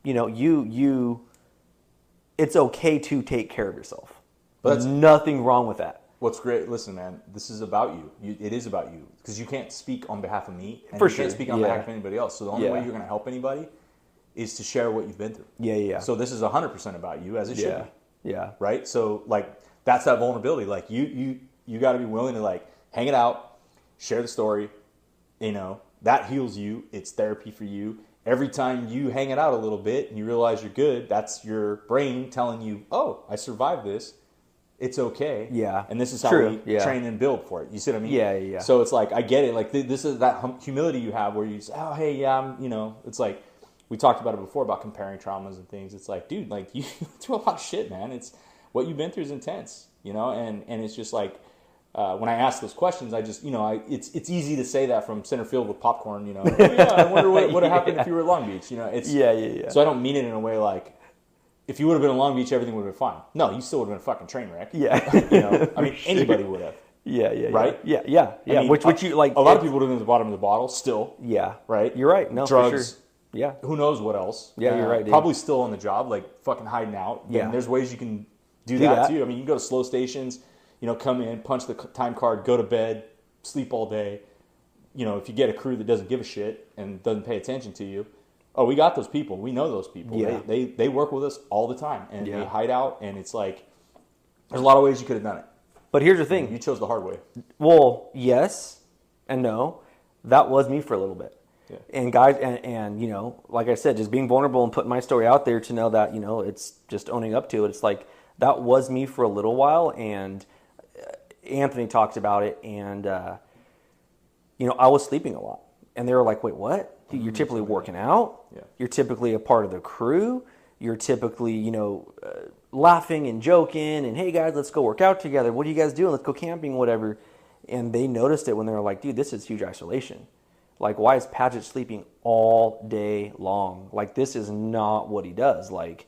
you know, it's okay to take care of yourself. But There's nothing wrong with that. What's great, listen, man, this is about you. It is about you. Because you can't speak on behalf of me, and For you can't sure, speak on yeah. behalf of anybody else. So the only Yeah. way you're going to help anybody is to share what you've been through. Yeah. So this is 100% about you, as it should Yeah. be. Yeah. Right? So, like, that's that vulnerability. Like, you got to be willing to, like, hang it out, share the story. You know, that heals you. It's therapy for you. Every time you hang it out a little bit and you realize you're good, that's your brain telling you, oh, I survived this. It's okay. Yeah. And this is how True. we Yeah. train and build for it. You see what I mean? Yeah. So it's like, I get it. Like, this is that humility you have where you say, oh, hey, yeah, I'm, you know, it's like, we talked about it before about comparing traumas and things. It's like, dude, like, you do a lot of shit, man. It's what you've been through is intense, you know? And it's just like, when I ask those questions, I just, you know, it's easy to say that from center field with popcorn, you know. Oh, yeah, I wonder what would have happened if you were at Long Beach, you know. It's Yeah. So I don't mean it in a way like, if you would have been in Long Beach, everything would have been fine. No, you still would have been a fucking train wreck. Yeah. You know, I mean, anybody would have. Yeah. Right? Yeah. I mean, Which you like? A lot of people would have been at the bottom of the bottle still. Yeah. Right? You're right. No, Drugs. for sure. Yeah. Who knows what else? Yeah, you're right, dude. Probably still on the job, like fucking hiding out. Yeah. And there's ways you can do Do that that. too. I mean, you can go to slow stations, you know, come in, punch the time card, go to bed, sleep all day. You know, if you get a crew that doesn't give a shit and doesn't pay attention to you, oh, we got those people. We know those people. Yeah. They work with us all the time, and Yeah. they hide out. And it's like, there's a lot of ways you could have done it. But here's the thing. You chose the hard way. Well, yes and no. That was me for a little bit. Yeah. And guys, and you know, like I said, just being vulnerable and putting my story out there to know that, you know, it's just owning up to it. It's like, that was me for a little while. And Anthony talked about it. And, you know, I was sleeping a lot. And they were like, wait, what? You're typically working out. Yeah. You're typically a part of the crew. You're typically, you know, laughing and joking. And, hey, guys, let's go work out together. What are you guys doing? Let's go camping, whatever. And they noticed it when they were like, dude, this is huge isolation. Like, why is Padgett sleeping all day long? Like, this is not what he does. Like,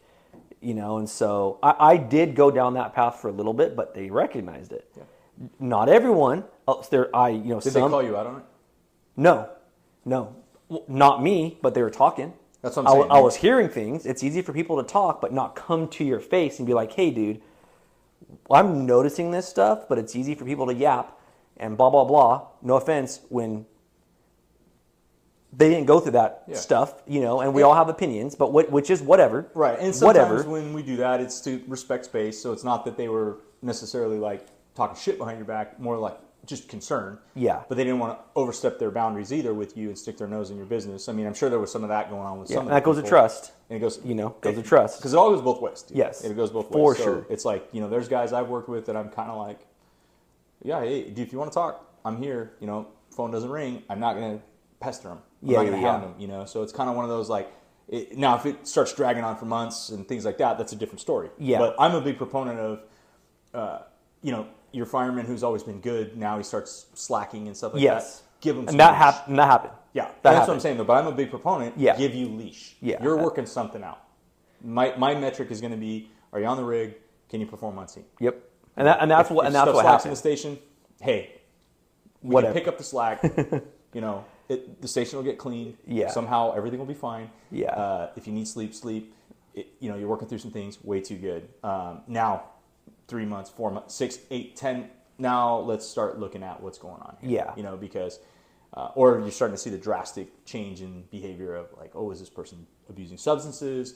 you know, and so I did go down that path for a little bit, but they recognized it. Yeah. Not everyone. Did Did they call you out on it? No. Well, not me, but they were talking. That's what I'm saying. I was hearing things. It's easy for people to talk, but not come to your face and be like, hey, dude, I'm noticing this stuff, but it's easy for people to yap and blah, blah, blah. No offense, when they didn't go through that stuff, you know, and we all have opinions, but which is whatever. Right, and sometimes when we do that, it's to respect space, so it's not that they were necessarily, like, talking shit behind your back, more like just concern. Yeah. But they didn't want to overstep their boundaries either with you and stick their nose in your business. I mean, I'm sure there was some of that going on with some of And the that goes to people. trust. And it goes, goes to trust. Because it all goes both ways, dude. Yes. It goes both ways. For So sure. it's like, you know, there's guys I've worked with that I'm kind of like, yeah, hey, dude, if you want to talk, I'm here. You know, phone doesn't ring. I'm not going to pester them. I'm not going to hound them, you know. So it's kind of one of those, like, now if it starts dragging on for months and things like that, that's a different story. Yeah. But I'm a big proponent of, you know, your fireman who's always been good, now he starts slacking and stuff like that. Give him some and that leash. happened. Yeah, that's what I'm saying though. But I'm a big proponent. Yeah. Give you leash. Yeah. You're working something out. My metric is going to be: are you on the rig? Can you perform on scene? Yep. And that's what If that's stuff what slacks in happened. the station. Hey, we Whatever. can pick up the slack. You know, the station will get cleaned. Yeah. Somehow everything will be fine. Yeah. If you need sleep. You know, you're working through some things. Way too good. Now, 3 months, 4 months, 6, 8, 10. Now let's start looking at what's going on here. Yeah. You know, because or you're starting to see the drastic change in behavior of like, oh, is this person abusing substances?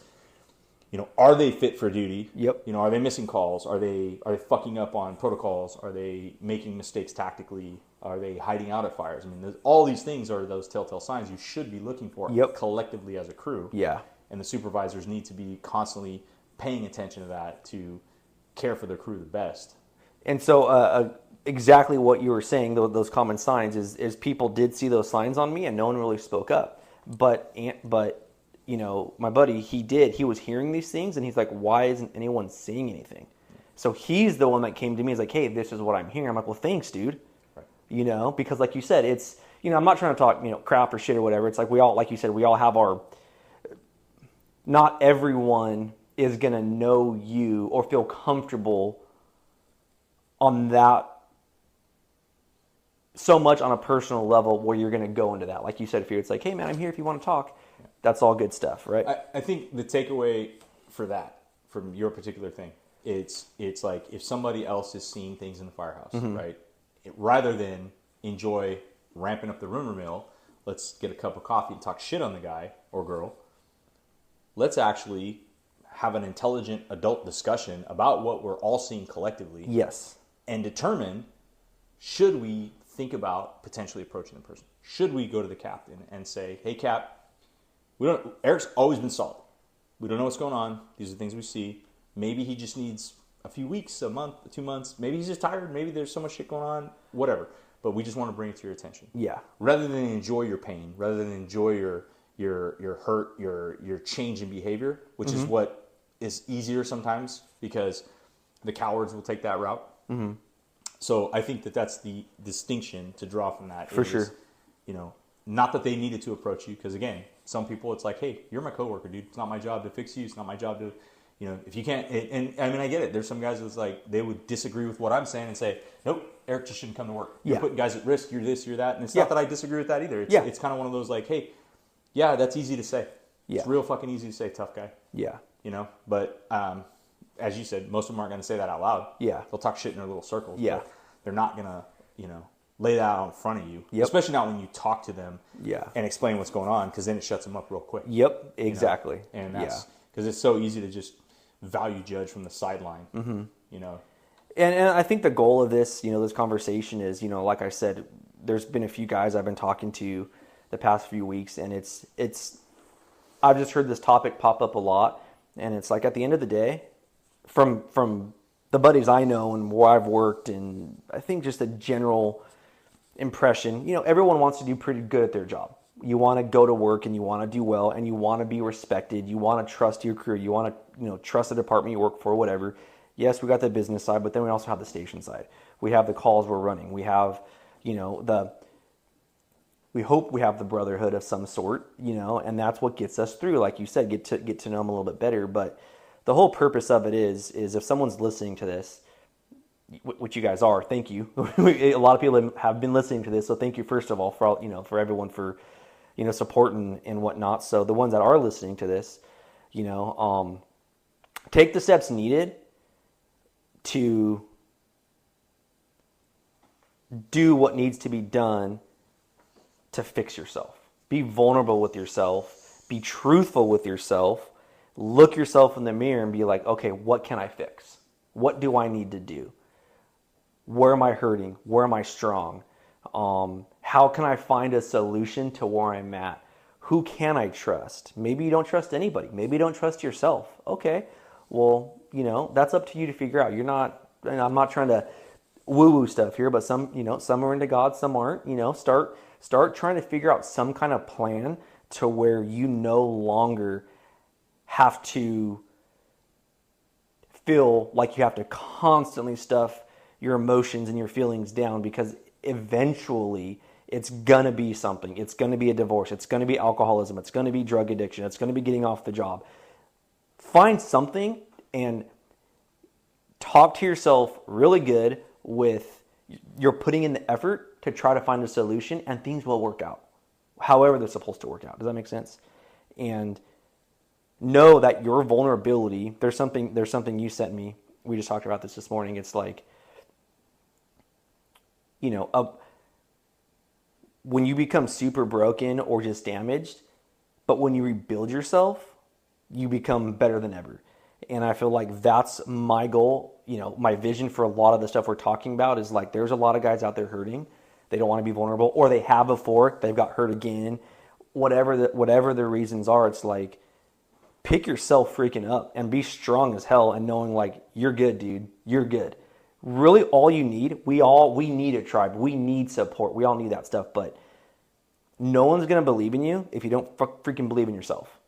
Are they fit for duty? Yep. Are they missing calls? Are they fucking up on protocols? Are they making mistakes tactically? Are they hiding out at fires? I mean, all these things are those telltale signs you should be looking for collectively as a crew. Yeah. And the supervisors need to be constantly paying attention to that to care for their crew the best. And so exactly what you were saying, those common signs, is people did see those signs on me and no one really spoke up. But my buddy, he was hearing these things and he's like, why isn't anyone saying anything? So he's the one that came to me. He's like, hey, this is what I'm hearing. I'm like, well, thanks, dude. Right. Because like you said, it's, I'm not trying to talk, crap or shit or whatever. It's like we all have not everyone is going to know you or feel comfortable on that so much on a personal level where you're going to go into that. Like you said, fear. It's like, hey man, I'm here if you want to talk. That's all good stuff, right? I think the takeaway for that, from your particular thing, it's like if somebody else is seeing things in the firehouse, right? Rather than enjoy ramping up the rumor mill, let's get a cup of coffee and talk shit on the guy or girl. Let's actually have an intelligent adult discussion about what we're all seeing collectively. Yes. And determine, should we think about potentially approaching the person? Should we go to the captain and say, hey, Cap, Eric's always been solid. We don't know what's going on. These are the things we see. Maybe he just needs a few weeks, a month, 2 months. Maybe he's just tired. Maybe there's so much shit going on. Whatever. But we just want to bring it to your attention. Yeah. Rather than enjoy your pain, rather than enjoy your hurt, your change in behavior, which is what is easier sometimes because the cowards will take that route. Mm-hmm. So I think that's the distinction to draw from that. For sure. Not that they needed to approach you, because again, some people it's like, hey, you're my coworker, dude. It's not my job to fix you. It's not my job to, if you can't. And I mean, I get it. There's some guys that's like they would disagree with what I'm saying and say, nope, Eric just shouldn't come to work. You're putting guys at risk. You're this, you're that. And it's not that I disagree with that either. It's kind of one of those like, hey, yeah, that's easy to say. Yeah. It's real fucking easy to say, tough guy. Yeah. But as you said, most of them aren't going to say that out loud. Yeah. They'll talk shit in their little circles. Yeah. But they're not going to, lay that out in front of you. Yep. Especially not when you talk to them and explain what's going on, because then it shuts them up real quick. Yep, exactly. And that's because it's so easy to just value judge from the sideline. Mm-hmm. And I think the goal of this, this conversation is, like I said, there's been a few guys I've been talking to the past few weeks, and it's I've just heard this topic pop up a lot, and it's like at the end of the day, from the buddies I know and where I've worked, and I think just a general impression, everyone wants to do pretty good at their job. You want to go to work and you want to do well and you want to be respected. You want to trust your crew. You want to, trust the department you work for, whatever. Yes, we got the business side, but then we also have the station side. We have the calls we're running. We have, we hope we have the brotherhood of some sort, and that's what gets us through. Like you said, get to know them a little bit better. But the whole purpose of it is if someone's listening to this, which you guys are, thank you. A lot of people have been listening to this, so thank you first of all for all, for everyone for supporting and whatnot. So the ones that are listening to this, take the steps needed to do what needs to be done to fix yourself. Be vulnerable with yourself. Be truthful with yourself. Look yourself in the mirror and be like, okay, what can I fix? What do I need to do? Where am I hurting? Where am I strong? How can I find a solution to where I'm at? Who can I trust? Maybe you don't trust anybody. Maybe you don't trust yourself. Okay, well, that's up to you to figure out. I'm not trying to woo-woo stuff here, but some are into God, some aren't. Start trying to figure out some kind of plan to where you no longer have to feel like you have to constantly stuff your emotions and your feelings down, because eventually it's going to be something. It's going to be a divorce. It's going to be alcoholism. It's going to be drug addiction. It's going to be getting off the job. Find something and talk to yourself really good with you're putting in the effort to try to find a solution, and things will work out however they're supposed to work out. Does that make sense? And know that your vulnerability, there's something you sent me. We just talked about this morning. It's like, when you become super broken or just damaged, but when you rebuild yourself, you become better than ever. And I feel like that's my goal. My vision for a lot of the stuff we're talking about is like there's a lot of guys out there hurting. They don't want to be vulnerable, or they have before, they've got hurt again. Whatever the reasons are, it's like pick yourself freaking up and be strong as hell and knowing like you're good, dude. You're good. Really all you need, we need a tribe. We need support. We all need that stuff, but no one's going to believe in you if you don't freaking believe in yourself.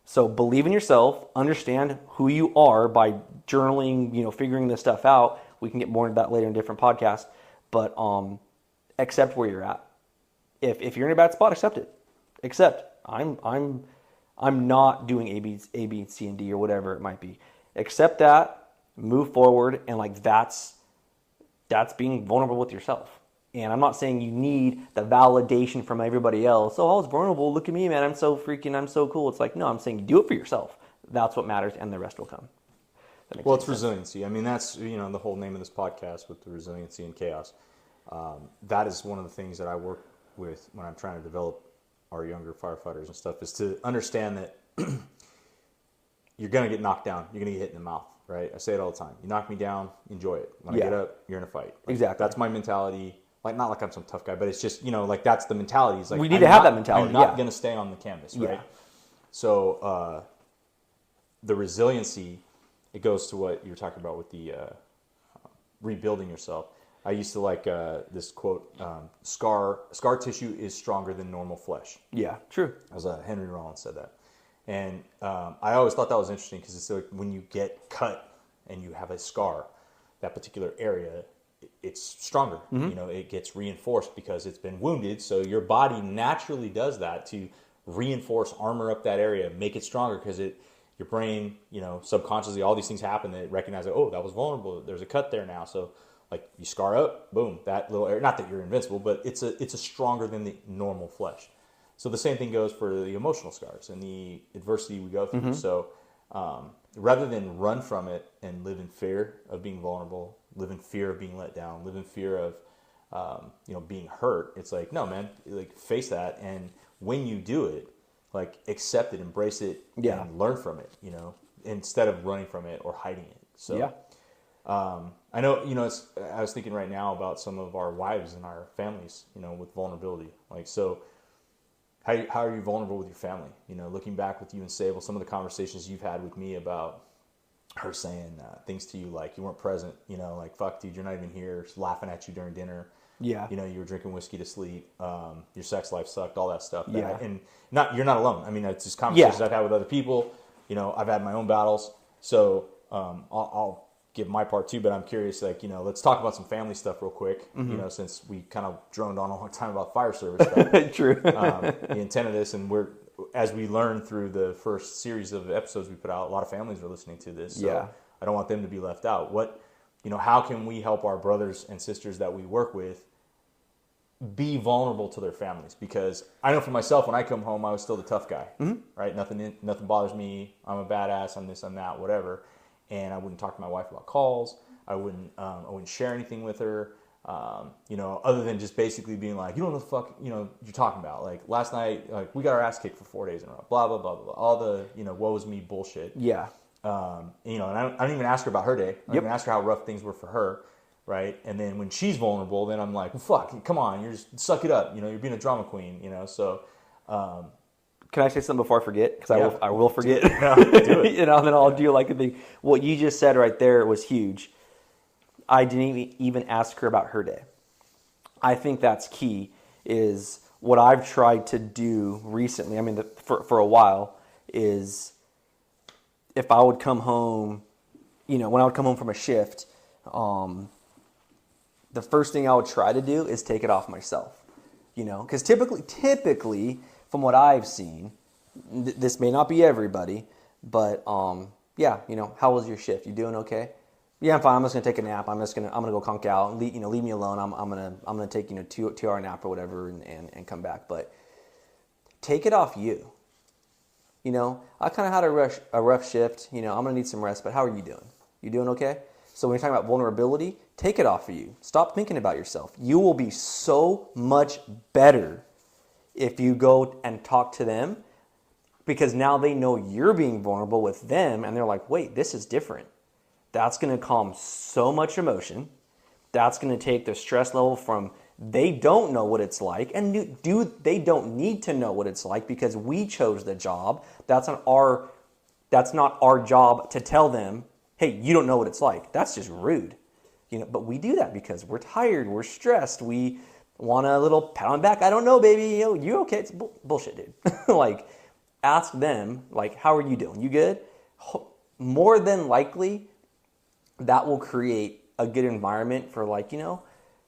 So believe in yourself, understand who you are by journaling, figuring this stuff out. We can get more into that later in different podcasts, but accept where you're at. If you're in a bad spot, accept it. Accept. I'm not doing A, B, C, and D or whatever it might be. Accept that, move forward, and like that's being vulnerable with yourself. And I'm not saying you need the validation from everybody else. Oh, I was vulnerable. Look at me, man. I'm so cool. It's like, no, I'm saying do it for yourself. That's what matters, and the rest will come. Well, it's resiliency. I mean, that's, the whole name of this podcast with the resiliency and chaos. That is one of the things that I work with when I'm trying to develop our younger firefighters and stuff, is to understand that you're going to get knocked down. You're going to get hit in the mouth, right? I say it all the time. You knock me down, enjoy it. When I get up, you're in a fight. Like, exactly. That's my mentality. Like, not like I'm some tough guy, but it's just, like that's the mentality. It's like, we need to have that mentality. I'm not going to stay on the canvas, right? Yeah. So the resiliency, it goes to what you were talking about with the rebuilding yourself. I used to like this quote, scar tissue is stronger than normal flesh. Yeah, true. As Henry Rollins said that. And I always thought that was interesting because it's like when you get cut and you have a scar, that particular area, it's stronger. Mm-hmm. It gets reinforced because it's been wounded. So your body naturally does that to reinforce, armor up that area, make it stronger because your brain, subconsciously, all these things happen that recognize that, oh, that was vulnerable. There's a cut there now. So like you scar up, boom, that little area, not that you're invincible, but it's a stronger than the normal flesh. So the same thing goes for the emotional scars and the adversity we go through. Mm-hmm. So rather than run from it and live in fear of being vulnerable, live in fear of being let down, live in fear of being hurt, it's like, no, man, like face that, and when you do it, like accept it, embrace it, and learn from it, instead of running from it or hiding it. So I know, I was thinking right now about some of our wives and our families, with vulnerability. Like, so how are you vulnerable with your family? Looking back with you and Sable, some of the conversations you've had with me about her saying things to you like you weren't present, like, fuck, dude, you're not even here, she's laughing at you during dinner. Yeah. You were drinking whiskey to sleep. Your sex life sucked, all that stuff. Yeah. And you're not alone. I mean, it's just conversations I've had with other people. I've had my own battles. So I'll give my part too, but I'm curious, like, let's talk about some family stuff real quick, since we kind of droned on a long time about fire service stuff. True. The intent of this, and as we learned through the first series of episodes we put out, a lot of families are listening to this. So I don't want them to be left out. How can we help our brothers and sisters that we work with be vulnerable to their families? Because I know for myself, when I come home, I was still the tough guy, right? Nothing bothers me. I'm a badass. I'm this, I'm that, whatever. And I wouldn't talk to my wife about calls. I wouldn't share anything with her, other than just basically being like, you don't know what the fuck, you're talking about. Like last night, like we got our ass kicked for 4 days in a row, blah, blah, blah, blah, blah. All the, woe is me bullshit. Yeah. And I don't even ask her about her day. I don't even ask her how rough things were for her. Right. And then when she's vulnerable, then I'm like, well, fuck, come on, you're just suck it up. You're being a drama queen, so, can I say something before I forget? Because I will forget. Do it. Then I'll do like a thing. What you just said right there was huge. I didn't even ask her about her day. I think that's key, is what I've tried to do recently, I mean, for a while, is if I would come home, when I would come home from a shift, the first thing I would try to do is take it off myself, because typically, from what I've seen, this may not be everybody, but how was your shift? You doing okay? Yeah, I'm fine. I'm just gonna take a nap. I'm gonna go conk out. Leave me alone. I'm gonna take 2-hour nap or whatever and come back. But take it off you. I kind of had a rough shift. I'm gonna need some rest. But how are you doing? You doing okay? So when you're talking about vulnerability, take it off of you. Stop thinking about yourself. You will be so much better if you go and talk to them, because now they know you're being vulnerable with them and they're like, wait, this is different. That's going to calm so much emotion. That's going to take the stress level from they don't know what it's like, and they don't need to know what it's like because we chose the job. That's not our job to tell them, hey, you don't know what it's like. That's just rude. But we do that because we're tired, we're stressed, we want a little pat on the back. I don't know, baby. You okay? It's bullshit, dude. Like, ask them, like, how are you doing? You good? More than likely, that will create a good environment for, like,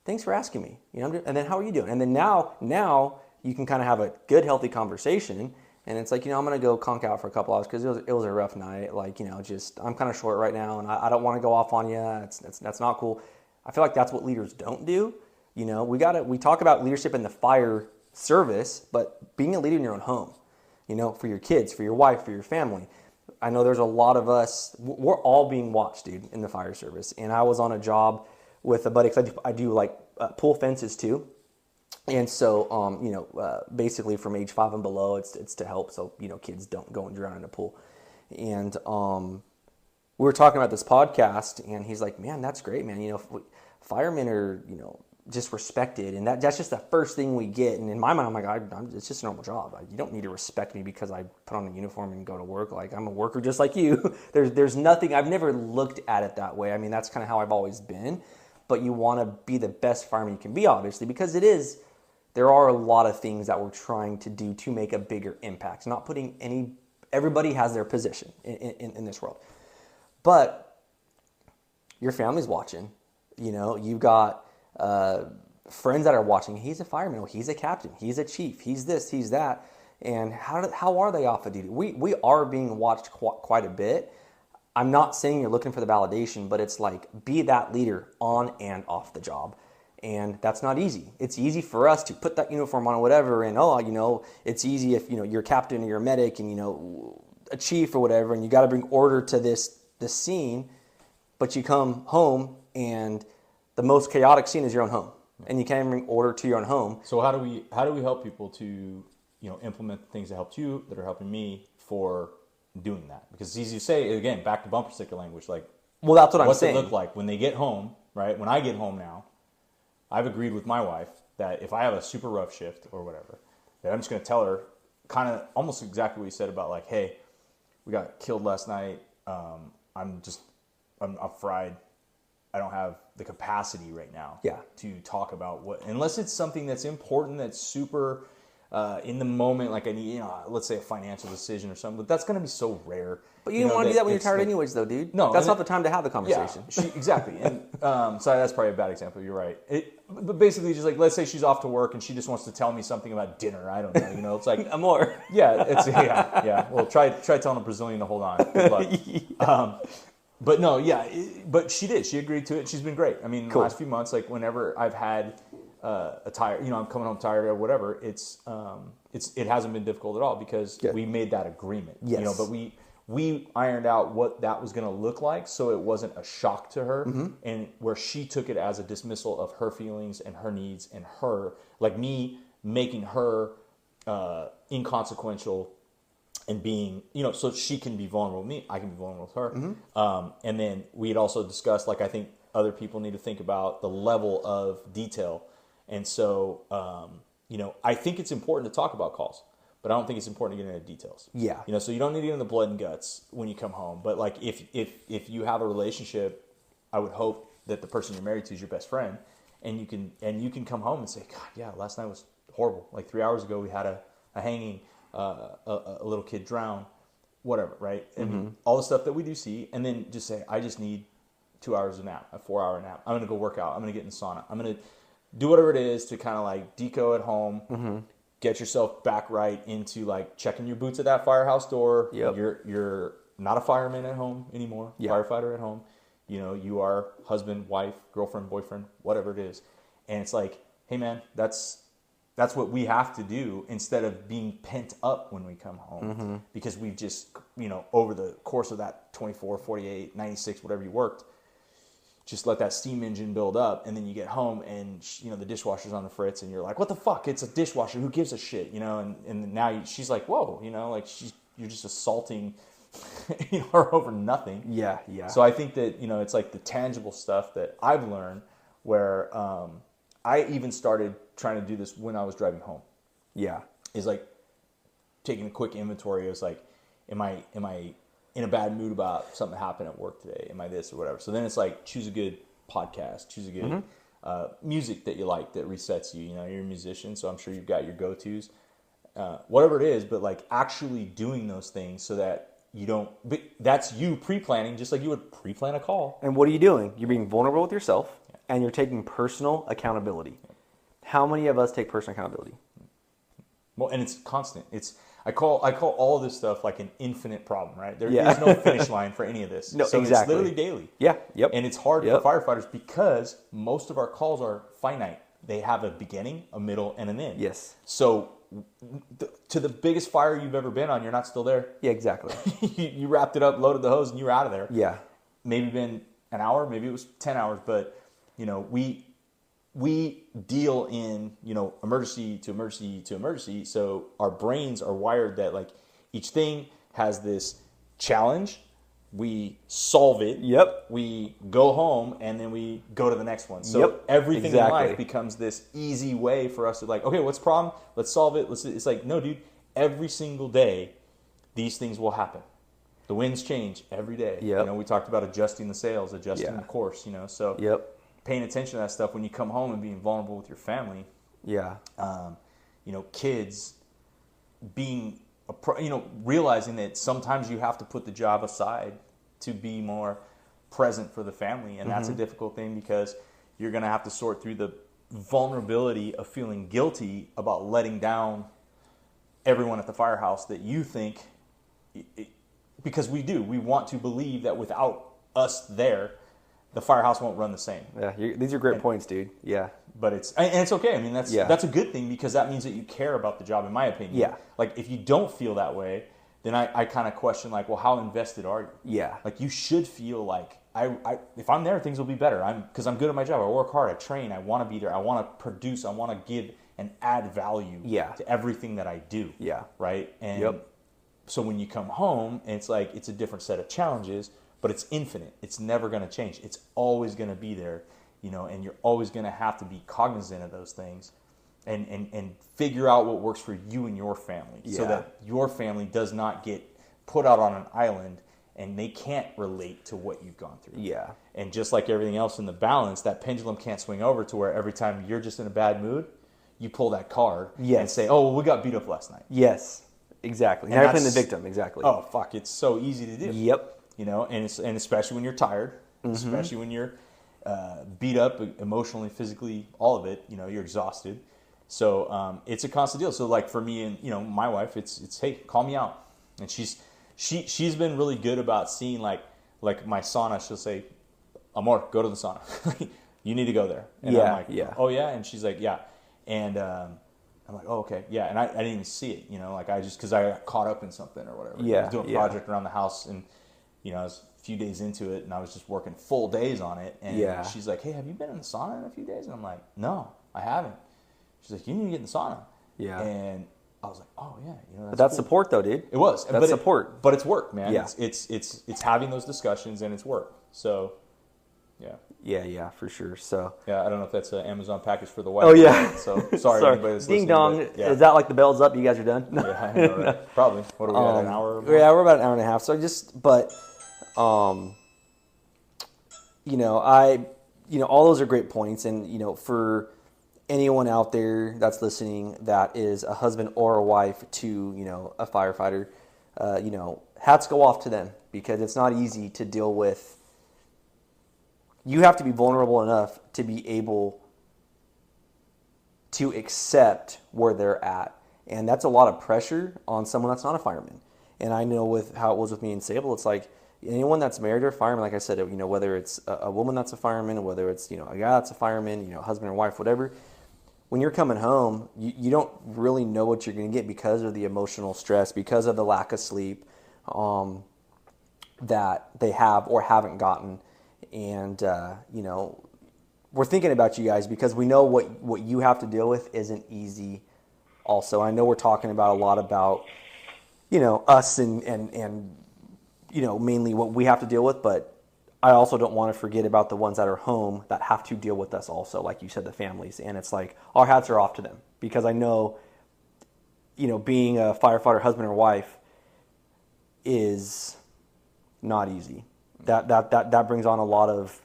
thanks for asking me. And then how are you doing? And then now you can kind of have a good, healthy conversation. And it's like, I'm going to go conk out for a couple hours because it was a rough night. Like, just I'm kind of short right now and I don't want to go off on you. That's not cool. I feel like that's what leaders don't do. We talk about leadership in the fire service, but being a leader in your own home, for your kids, for your wife, for your family. I know there's a lot of us, we're all being watched, dude, in the fire service. And I was on a job with a buddy, because I do like pool fences too. And so, basically from age 5 and below, it's to help so, kids don't go and drown in a pool. And we were talking about this podcast, and he's like, man, that's great, man. Firemen are, just respected, and that's just the first thing we get. And in my mind, I'm like, it's just a normal job. You don't need to respect me because I put on a uniform and go to work. Like, I'm a worker just like you. There's nothing. I've never looked at it that way. I mean, that's kind of how I've always been. But you want to be the best fireman you can be, obviously, because there are a lot of things that we're trying to do to make a bigger impact. Not putting everybody has their position in this world. But your family's watching. You've got friends that are watching. He's a fireman. He's a captain. He's a chief. He's this. He's that. And how are they off of duty? We are being watched quite a bit. I'm not saying you're looking for the validation, but it's like, be that leader on and off the job. And that's not easy. It's easy for us to put that uniform on or whatever, and it's easy if you're a captain or you're a medic and a chief or whatever, and you got to bring order to this scene, but you come home and the most chaotic scene is your own home, and you can't even bring order to your own home. So how do we help people to implement the things that helped you, that are helping me, for doing that? Because it's easy to say, again, back to bumper sticker language, like, well, that's what I'm saying. What's it look like when they get home, right? When I get home now, I've agreed with my wife that if I have a super rough shift or whatever, that I'm just going to tell her kind of almost exactly what you said about, like, hey, we got killed last night. I'm fried. I don't have the capacity right now to talk about unless it's something that's important, that's super in the moment, like I need, let's say a financial decision or something, but that's going to be so rare. But you don't want to do that when you're tired anyways, though, dude. No. That's not the time to have the conversation. Yeah, exactly. And sorry, that's probably a bad example. You're right. But basically, just like, let's say she's off to work and she just wants to tell me something about dinner. I don't know. It's like amor. Yeah, yeah. Well, try telling a Brazilian to hold on. Good luck. But no, yeah. But she did. She agreed to it. She's been great. I mean, the last few months, like whenever I've had a tired, I'm coming home tired or whatever, it hasn't been difficult at all because we made that agreement. Yes. But we ironed out what that was going to look like, so it wasn't a shock to her, and where she took it as a dismissal of her feelings and her needs and her, like me making her inconsequential and being, so she can be vulnerable with me, I can be vulnerable with her. And then we had also discussed, like, I think other people need to think about the level of detail. And so, I think it's important to talk about calls, but I don't think it's important to get into details. Yeah. So you don't need to get into the blood and guts when you come home. But like if you have a relationship, I would hope that the person you're married to is your best friend, and you can come home and say, God, yeah, last night was horrible. Like 3 hours ago, we had a hanging, a little kid drowned, whatever, right? And all the stuff that we do see, and then just say, I just need 2 hours of nap, a 4-hour nap. I'm going to go work out. I'm going to get in the sauna. I'm going to do whatever it is to kind of like deco at home, get yourself back right into like checking your boots at that firehouse door. Yep. You're not a fireman at home anymore, firefighter at home. You are husband, wife, girlfriend, boyfriend, whatever it is. And it's like, hey man, that's what we have to do instead of being pent up when we come home because we've just, over the course of that 24, 48, 96, whatever you worked, just let that steam engine build up, and then you get home and the dishwasher's on the fritz, and you're like, what the fuck? It's a dishwasher. Who gives a shit? And now she's like, whoa, like you're just assaulting her over nothing. Yeah, yeah. So I think that it's like the tangible stuff that I've learned where I even started trying to do this when I was driving home. Yeah, is like taking a quick inventory. It was like, am I in a bad mood about something that happened at work today? Am I this or whatever? So then it's like, choose a good podcast, choose a good music that you like that resets you. You're a musician, so I'm sure you've got your go-tos, whatever it is. But like actually doing those things so that you don't. But that's you pre-planning, just like you would pre-plan a call. And what are you doing? You're being vulnerable with yourself, and you're taking personal accountability. How many of us take personal accountability? Well, and it's constant. I call all of this stuff like an infinite problem, right? There is no finish line for any of this. No, so exactly. It's literally daily. Yeah, yep. And it's hard for firefighters because most of our calls are finite. They have a beginning, a middle, and an end. Yes. So to the biggest fire you've ever been on, you're not still there. Yeah, exactly. You wrapped it up, loaded the hose, and you were out of there. Yeah. Maybe been an hour, maybe it was 10 hours, but we deal in, emergency to emergency to emergency. So our brains are wired that like each thing has this challenge. We solve it. Yep. We go home and then we go to the next one. So everything in life becomes this easy way for us to like, okay, what's the problem? Let's solve it. It's like, no, dude, every single day, these things will happen. The winds change every day. Yep. We talked about adjusting the sails, adjusting the course, so paying attention to that stuff when you come home and being vulnerable with your family. Yeah. Kids being, realizing that sometimes you have to put the job aside to be more present for the family. And that's a difficult thing because you're going to have to sort through the vulnerability of feeling guilty about letting down everyone at the firehouse that you think, because we want to believe that without us there, the firehouse won't run the same. Yeah, these are great points, dude. Yeah. But it's okay. I mean, that's a good thing because that means that you care about the job, in my opinion. Yeah. Like, if you don't feel that way, then I kind of question, like, well, how invested are you? Yeah. Like, you should feel like, if I'm there, things will be better. Because I'm good at my job. I work hard. I train. I want to be there. I want to produce. I want to give and add value to everything that I do. Yeah. Right? And so when you come home, and it's like, it's a different set of challenges, but it's infinite. It's never going to change. It's always going to be there, and you're always going to have to be cognizant of those things and figure out what works for you and your family so that your family does not get put out on an island and they can't relate to what you've gone through. Yeah. And just like everything else in the balance, that pendulum can't swing over to where every time you're just in a bad mood, you pull that card and say, oh, well, we got beat up last night. Yes, exactly. Now you're playing the victim, exactly. Oh, fuck, it's so easy to do. Yep. And especially when you're tired, especially when you're beat up emotionally, physically, all of it, you're exhausted. So it's a constant deal. So like for me and my wife, it's hey, call me out. And she's been really good about seeing like my sauna. She'll say, Amor, go to the sauna. You need to go there. And I'm like, oh yeah. And she's like, yeah. And I'm like, oh okay, yeah. And I didn't even see it, like I just because I got caught up in something or whatever. I was doing a project around the house and. I was a few days into it, and I was just working full days on it. And she's like, hey, have you been in the sauna in a few days? And I'm like, no, I haven't. She's like, you need to get in the sauna. Yeah. And I was like, oh, yeah. That's cool. Support, though, dude. It was. That's support. But it's work, man. Yeah. It's having those discussions, and it's work. So, yeah. Yeah, for sure. So yeah, I don't know if that's an Amazon package for the wife. Oh, yeah. So, sorry. Anybody that's Ding dong. Is that like the bell's up? You guys are done? Yeah, I know, right? Probably. What are we at, an hour? Yeah, we're about an hour and a half. So all those are great points. And, for anyone out there that's listening that is a husband or a wife to, a firefighter, hats go off to them because it's not easy to deal with. You have to be vulnerable enough to be able to accept where they're at. And that's a lot of pressure on someone that's not a fireman. And I know with how it was with me and Sable, it's like, anyone that's married or a fireman, like I said, whether it's a woman that's a fireman or whether it's, a guy that's a fireman, husband or wife, whatever, when you're coming home, you don't really know what you're going to get because of the emotional stress, because of the lack of sleep that they have or haven't gotten. And, we're thinking about you guys because we know what you have to deal with isn't easy also. I know we're talking about a lot about, us and mainly what we have to deal with, but I also don't want to forget about the ones that are home that have to deal with us also, like you said, the families. And it's like our hats are off to them because I know, being a firefighter husband or wife is not easy. That brings on a lot of,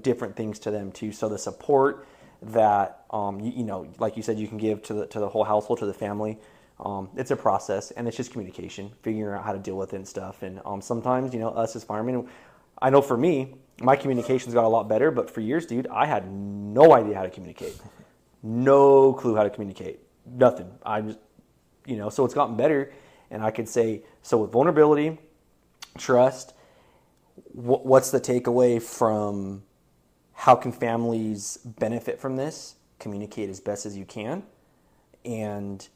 different things to them too. So the support that, like you said, you can give to the whole household, to the family. It's a process, and it's just communication, figuring out how to deal with it and stuff. And sometimes, us as firemen, I know for me, my communications got a lot better, but for years, dude, I had no idea how to communicate. No clue how to communicate. Nothing. I just, so it's gotten better. And I could say, so with vulnerability, trust, what's the takeaway from how can families benefit from this? Communicate as best as you can and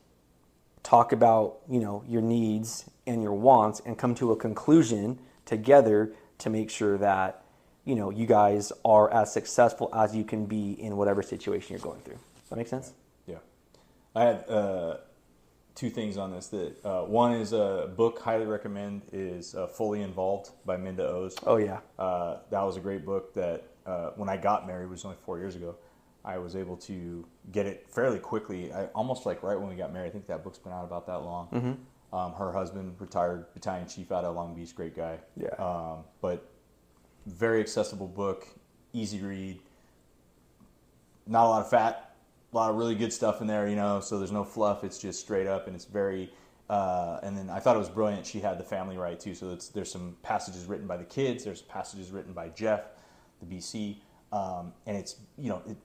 talk about, your needs and your wants and come to a conclusion together to make sure that, you guys are as successful as you can be in whatever situation you're going through. Does that make sense? Yeah. I had two things on this. That one is a book highly recommend is Fully Involved by Minda Oz. Oh, yeah. That was a great book that when I got married, which was only 4 years ago, I was able to get it fairly quickly. Almost like right when we got married. I think that book's been out about that long. Mm-hmm. Her husband, retired battalion chief out of Long Beach, great guy. Yeah. But very accessible book, easy read, not a lot of fat, a lot of really good stuff in there, so there's no fluff. It's just straight up, and it's very, and then I thought it was brilliant. She had the family right too. So there's some passages written by the kids. There's passages written by Jeff, the BC. And it's,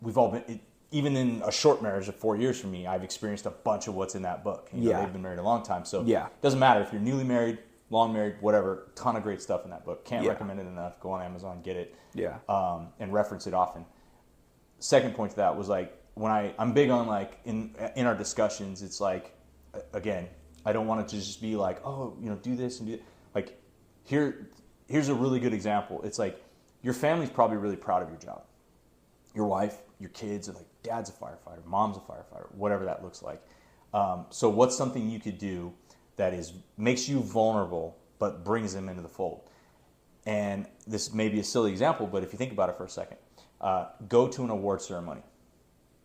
we've all been, even in a short marriage of 4 years for me, I've experienced a bunch of what's in that book. They've been married a long time. So yeah. It doesn't matter if you're newly married, long married, whatever, ton of great stuff in that book. Can't recommend it enough. Go on Amazon, get it. Yeah. And reference it often. Second point to that was like, when I'm big on like in our discussions, it's like, again, I don't want it to just be like, oh, do this and do that. Like here's a really good example. It's like your family's probably really proud of your job. Your wife, your kids are like, dad's a firefighter, mom's a firefighter, whatever that looks like. So what's something you could do that makes you vulnerable but brings them into the fold? And this may be a silly example, but if you think about it for a second, go to an award ceremony.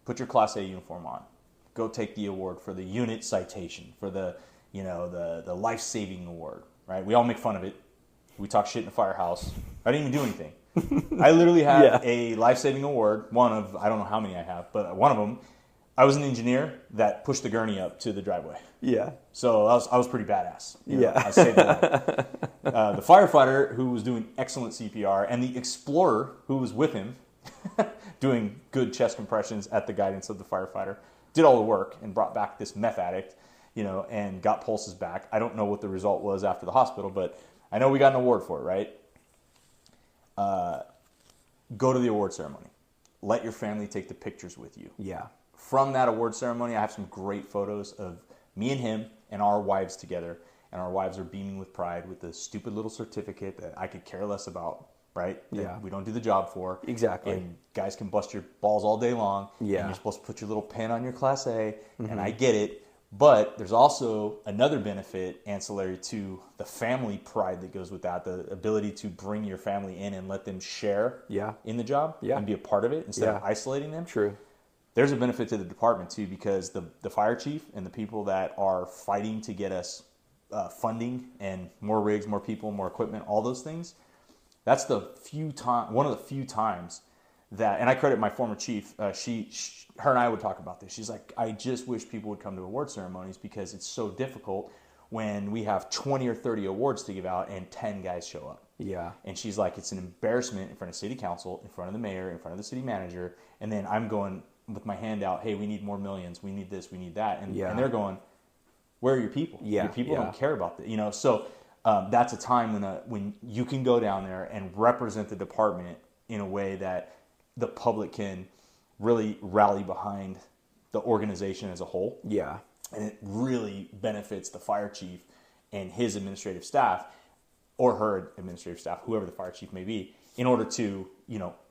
Put your Class A uniform on. Go take the award for the unit citation, for the life-saving award, right? We all make fun of it. We talk shit in the firehouse. I didn't even do anything. I literally have a life-saving award, one of, I don't know how many I have, but one of them, I was an engineer that pushed the gurney up to the driveway. Yeah. So I was pretty badass. I saved the life. The firefighter who was doing excellent CPR and the explorer who was with him doing good chest compressions at the guidance of the firefighter, did all the work and brought back this meth addict, and got pulses back. I don't know what the result was after the hospital, but I know we got an award for it, right? Go to the award ceremony. Let your family take the pictures with you. Yeah. From that award ceremony, I have some great photos of me and him and our wives together, and our wives are beaming with pride with the stupid little certificate that I could care less about, right? Yeah. That we don't do the job for. Exactly. And guys can bust your balls all day long. Yeah. And you're supposed to put your little pin on your Class A, and I get it. But there's also another benefit ancillary to the family pride that goes with that, the ability to bring your family in and let them share in the job and be a part of it instead of isolating them. True. There's a benefit to the department too, because the fire chief and the people that are fighting to get us funding and more rigs, more people, more equipment, all those things, that's one of the few times that, and I credit my former chief, her and I would talk about this. She's like, I just wish people would come to award ceremonies because it's so difficult when we have 20 or 30 awards to give out and 10 guys show up. Yeah. And she's like, it's an embarrassment in front of city council, in front of the mayor, in front of the city manager. And then I'm going with my hand out, hey, we need more millions. We need this, we need that. And they're going, where are your people? Yeah. Your people don't care about that. So that's a time when you can go down there and represent the department in a way that the public can really rally behind the organization as a whole. Yeah. And it really benefits the fire chief and his administrative staff, or her administrative staff, whoever the fire chief may be, in order to,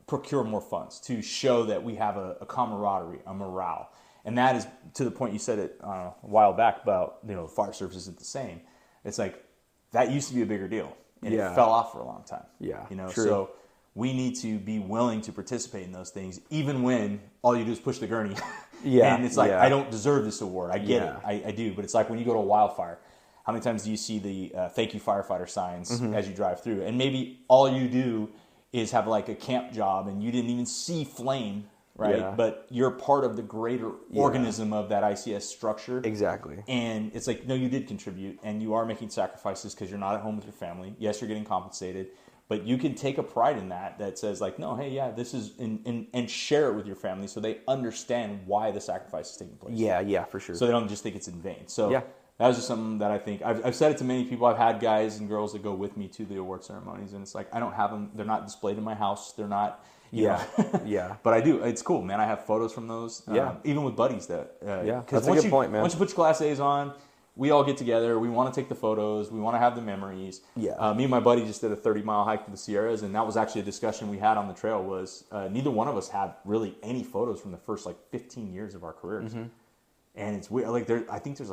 procure more funds, to show that we have a camaraderie, a morale. And that is to the point you said it a while back about, fire service isn't the same. It's like that used to be a bigger deal, and it fell off for a long time. Yeah, true. So we need to be willing to participate in those things, even when all you do is push the gurney. Yeah, and it's like, yeah. I don't deserve this award. I get Yeah. it. I do. But it's like when you go to a wildfire, how many times do you see the thank you firefighter signs as you drive through? And maybe all you do is have like a camp job and you didn't even see flame, right? Yeah. But you're part of the greater organism of that ICS structure. Exactly. And it's like, no, you did contribute and you are making sacrifices because you're not at home with your family. Yes, you're getting compensated. But you can take a pride in that says like, no, hey, yeah, this is, and share it with your family so they understand why the sacrifice is taking place. Yeah, for sure. So they don't just think it's in vain. So Yeah. that was just something that I think, I've said it to many people. I've had guys and girls that go with me to the award ceremonies, and it's like, I don't have them, they're not displayed in my house. They're not, Yeah. But I do. It's cool, man. I have photos from those. Yeah. Even with buddies that. That's a good point, man. Once you put your Class A's on, we all get together. We want to take the photos. We want to have the memories. Yeah. Me and my buddy just did a 30-mile hike to the Sierras, and that was actually a discussion we had on the trail. Was neither one of us had really any photos from the first 15 years of our careers, and it's weird. Like I think there's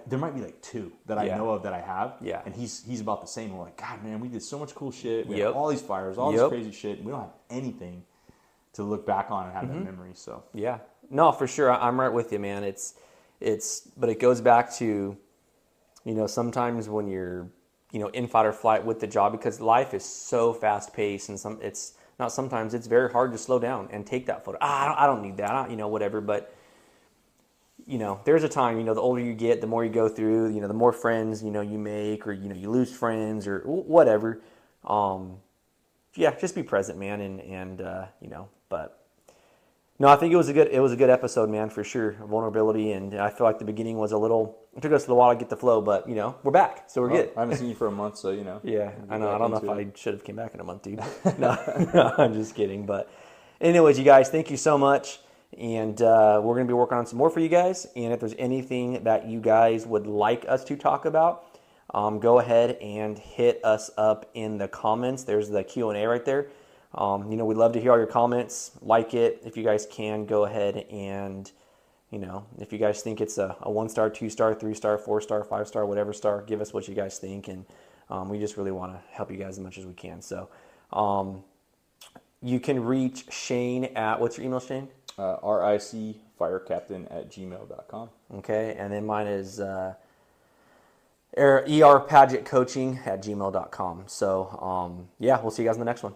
there might be 2 that I know of that I have. Yeah. And he's about the same. We're like, God, man, we did so much cool shit. We Yep. had all these fires, all this crazy shit. And we don't have anything to look back on and have that memory. So yeah, no, for sure. I'm right with you, man. But it goes back to, sometimes when you're, in fight or flight with the job, because life is so fast paced, and it's very hard to slow down and take that photo. I don't need that, whatever. But there's a time, the older you get, the more you go through, the more friends, you make, or, you lose friends or whatever. Yeah, just be present, man. And but no, I think it was a good episode, man, for sure. Vulnerability. And I feel like the beginning was it took us a while to get the flow, but we're back. So we're good. I haven't seen you for a month, so Yeah, I know. I don't know if I should have came back in a month, dude. No, I'm just kidding. But anyways, you guys, thank you so much. And we're going to be working on some more for you guys. And if there's anything that you guys would like us to talk about, go ahead and hit us up in the comments. There's the Q&A right there. We'd love to hear all your comments. Like it. If you guys can, go ahead and, if you guys think it's a 1-star, 2-star, 3-star, 4-star, 5-star, whatever star, give us what you guys think. And we just really want to help you guys as much as we can. So you can reach Shane at, what's your email, Shane? ricfirecaptain@gmail.com. Okay, and then mine is erpadgettcoaching@gmail.com. So, we'll see you guys in the next one.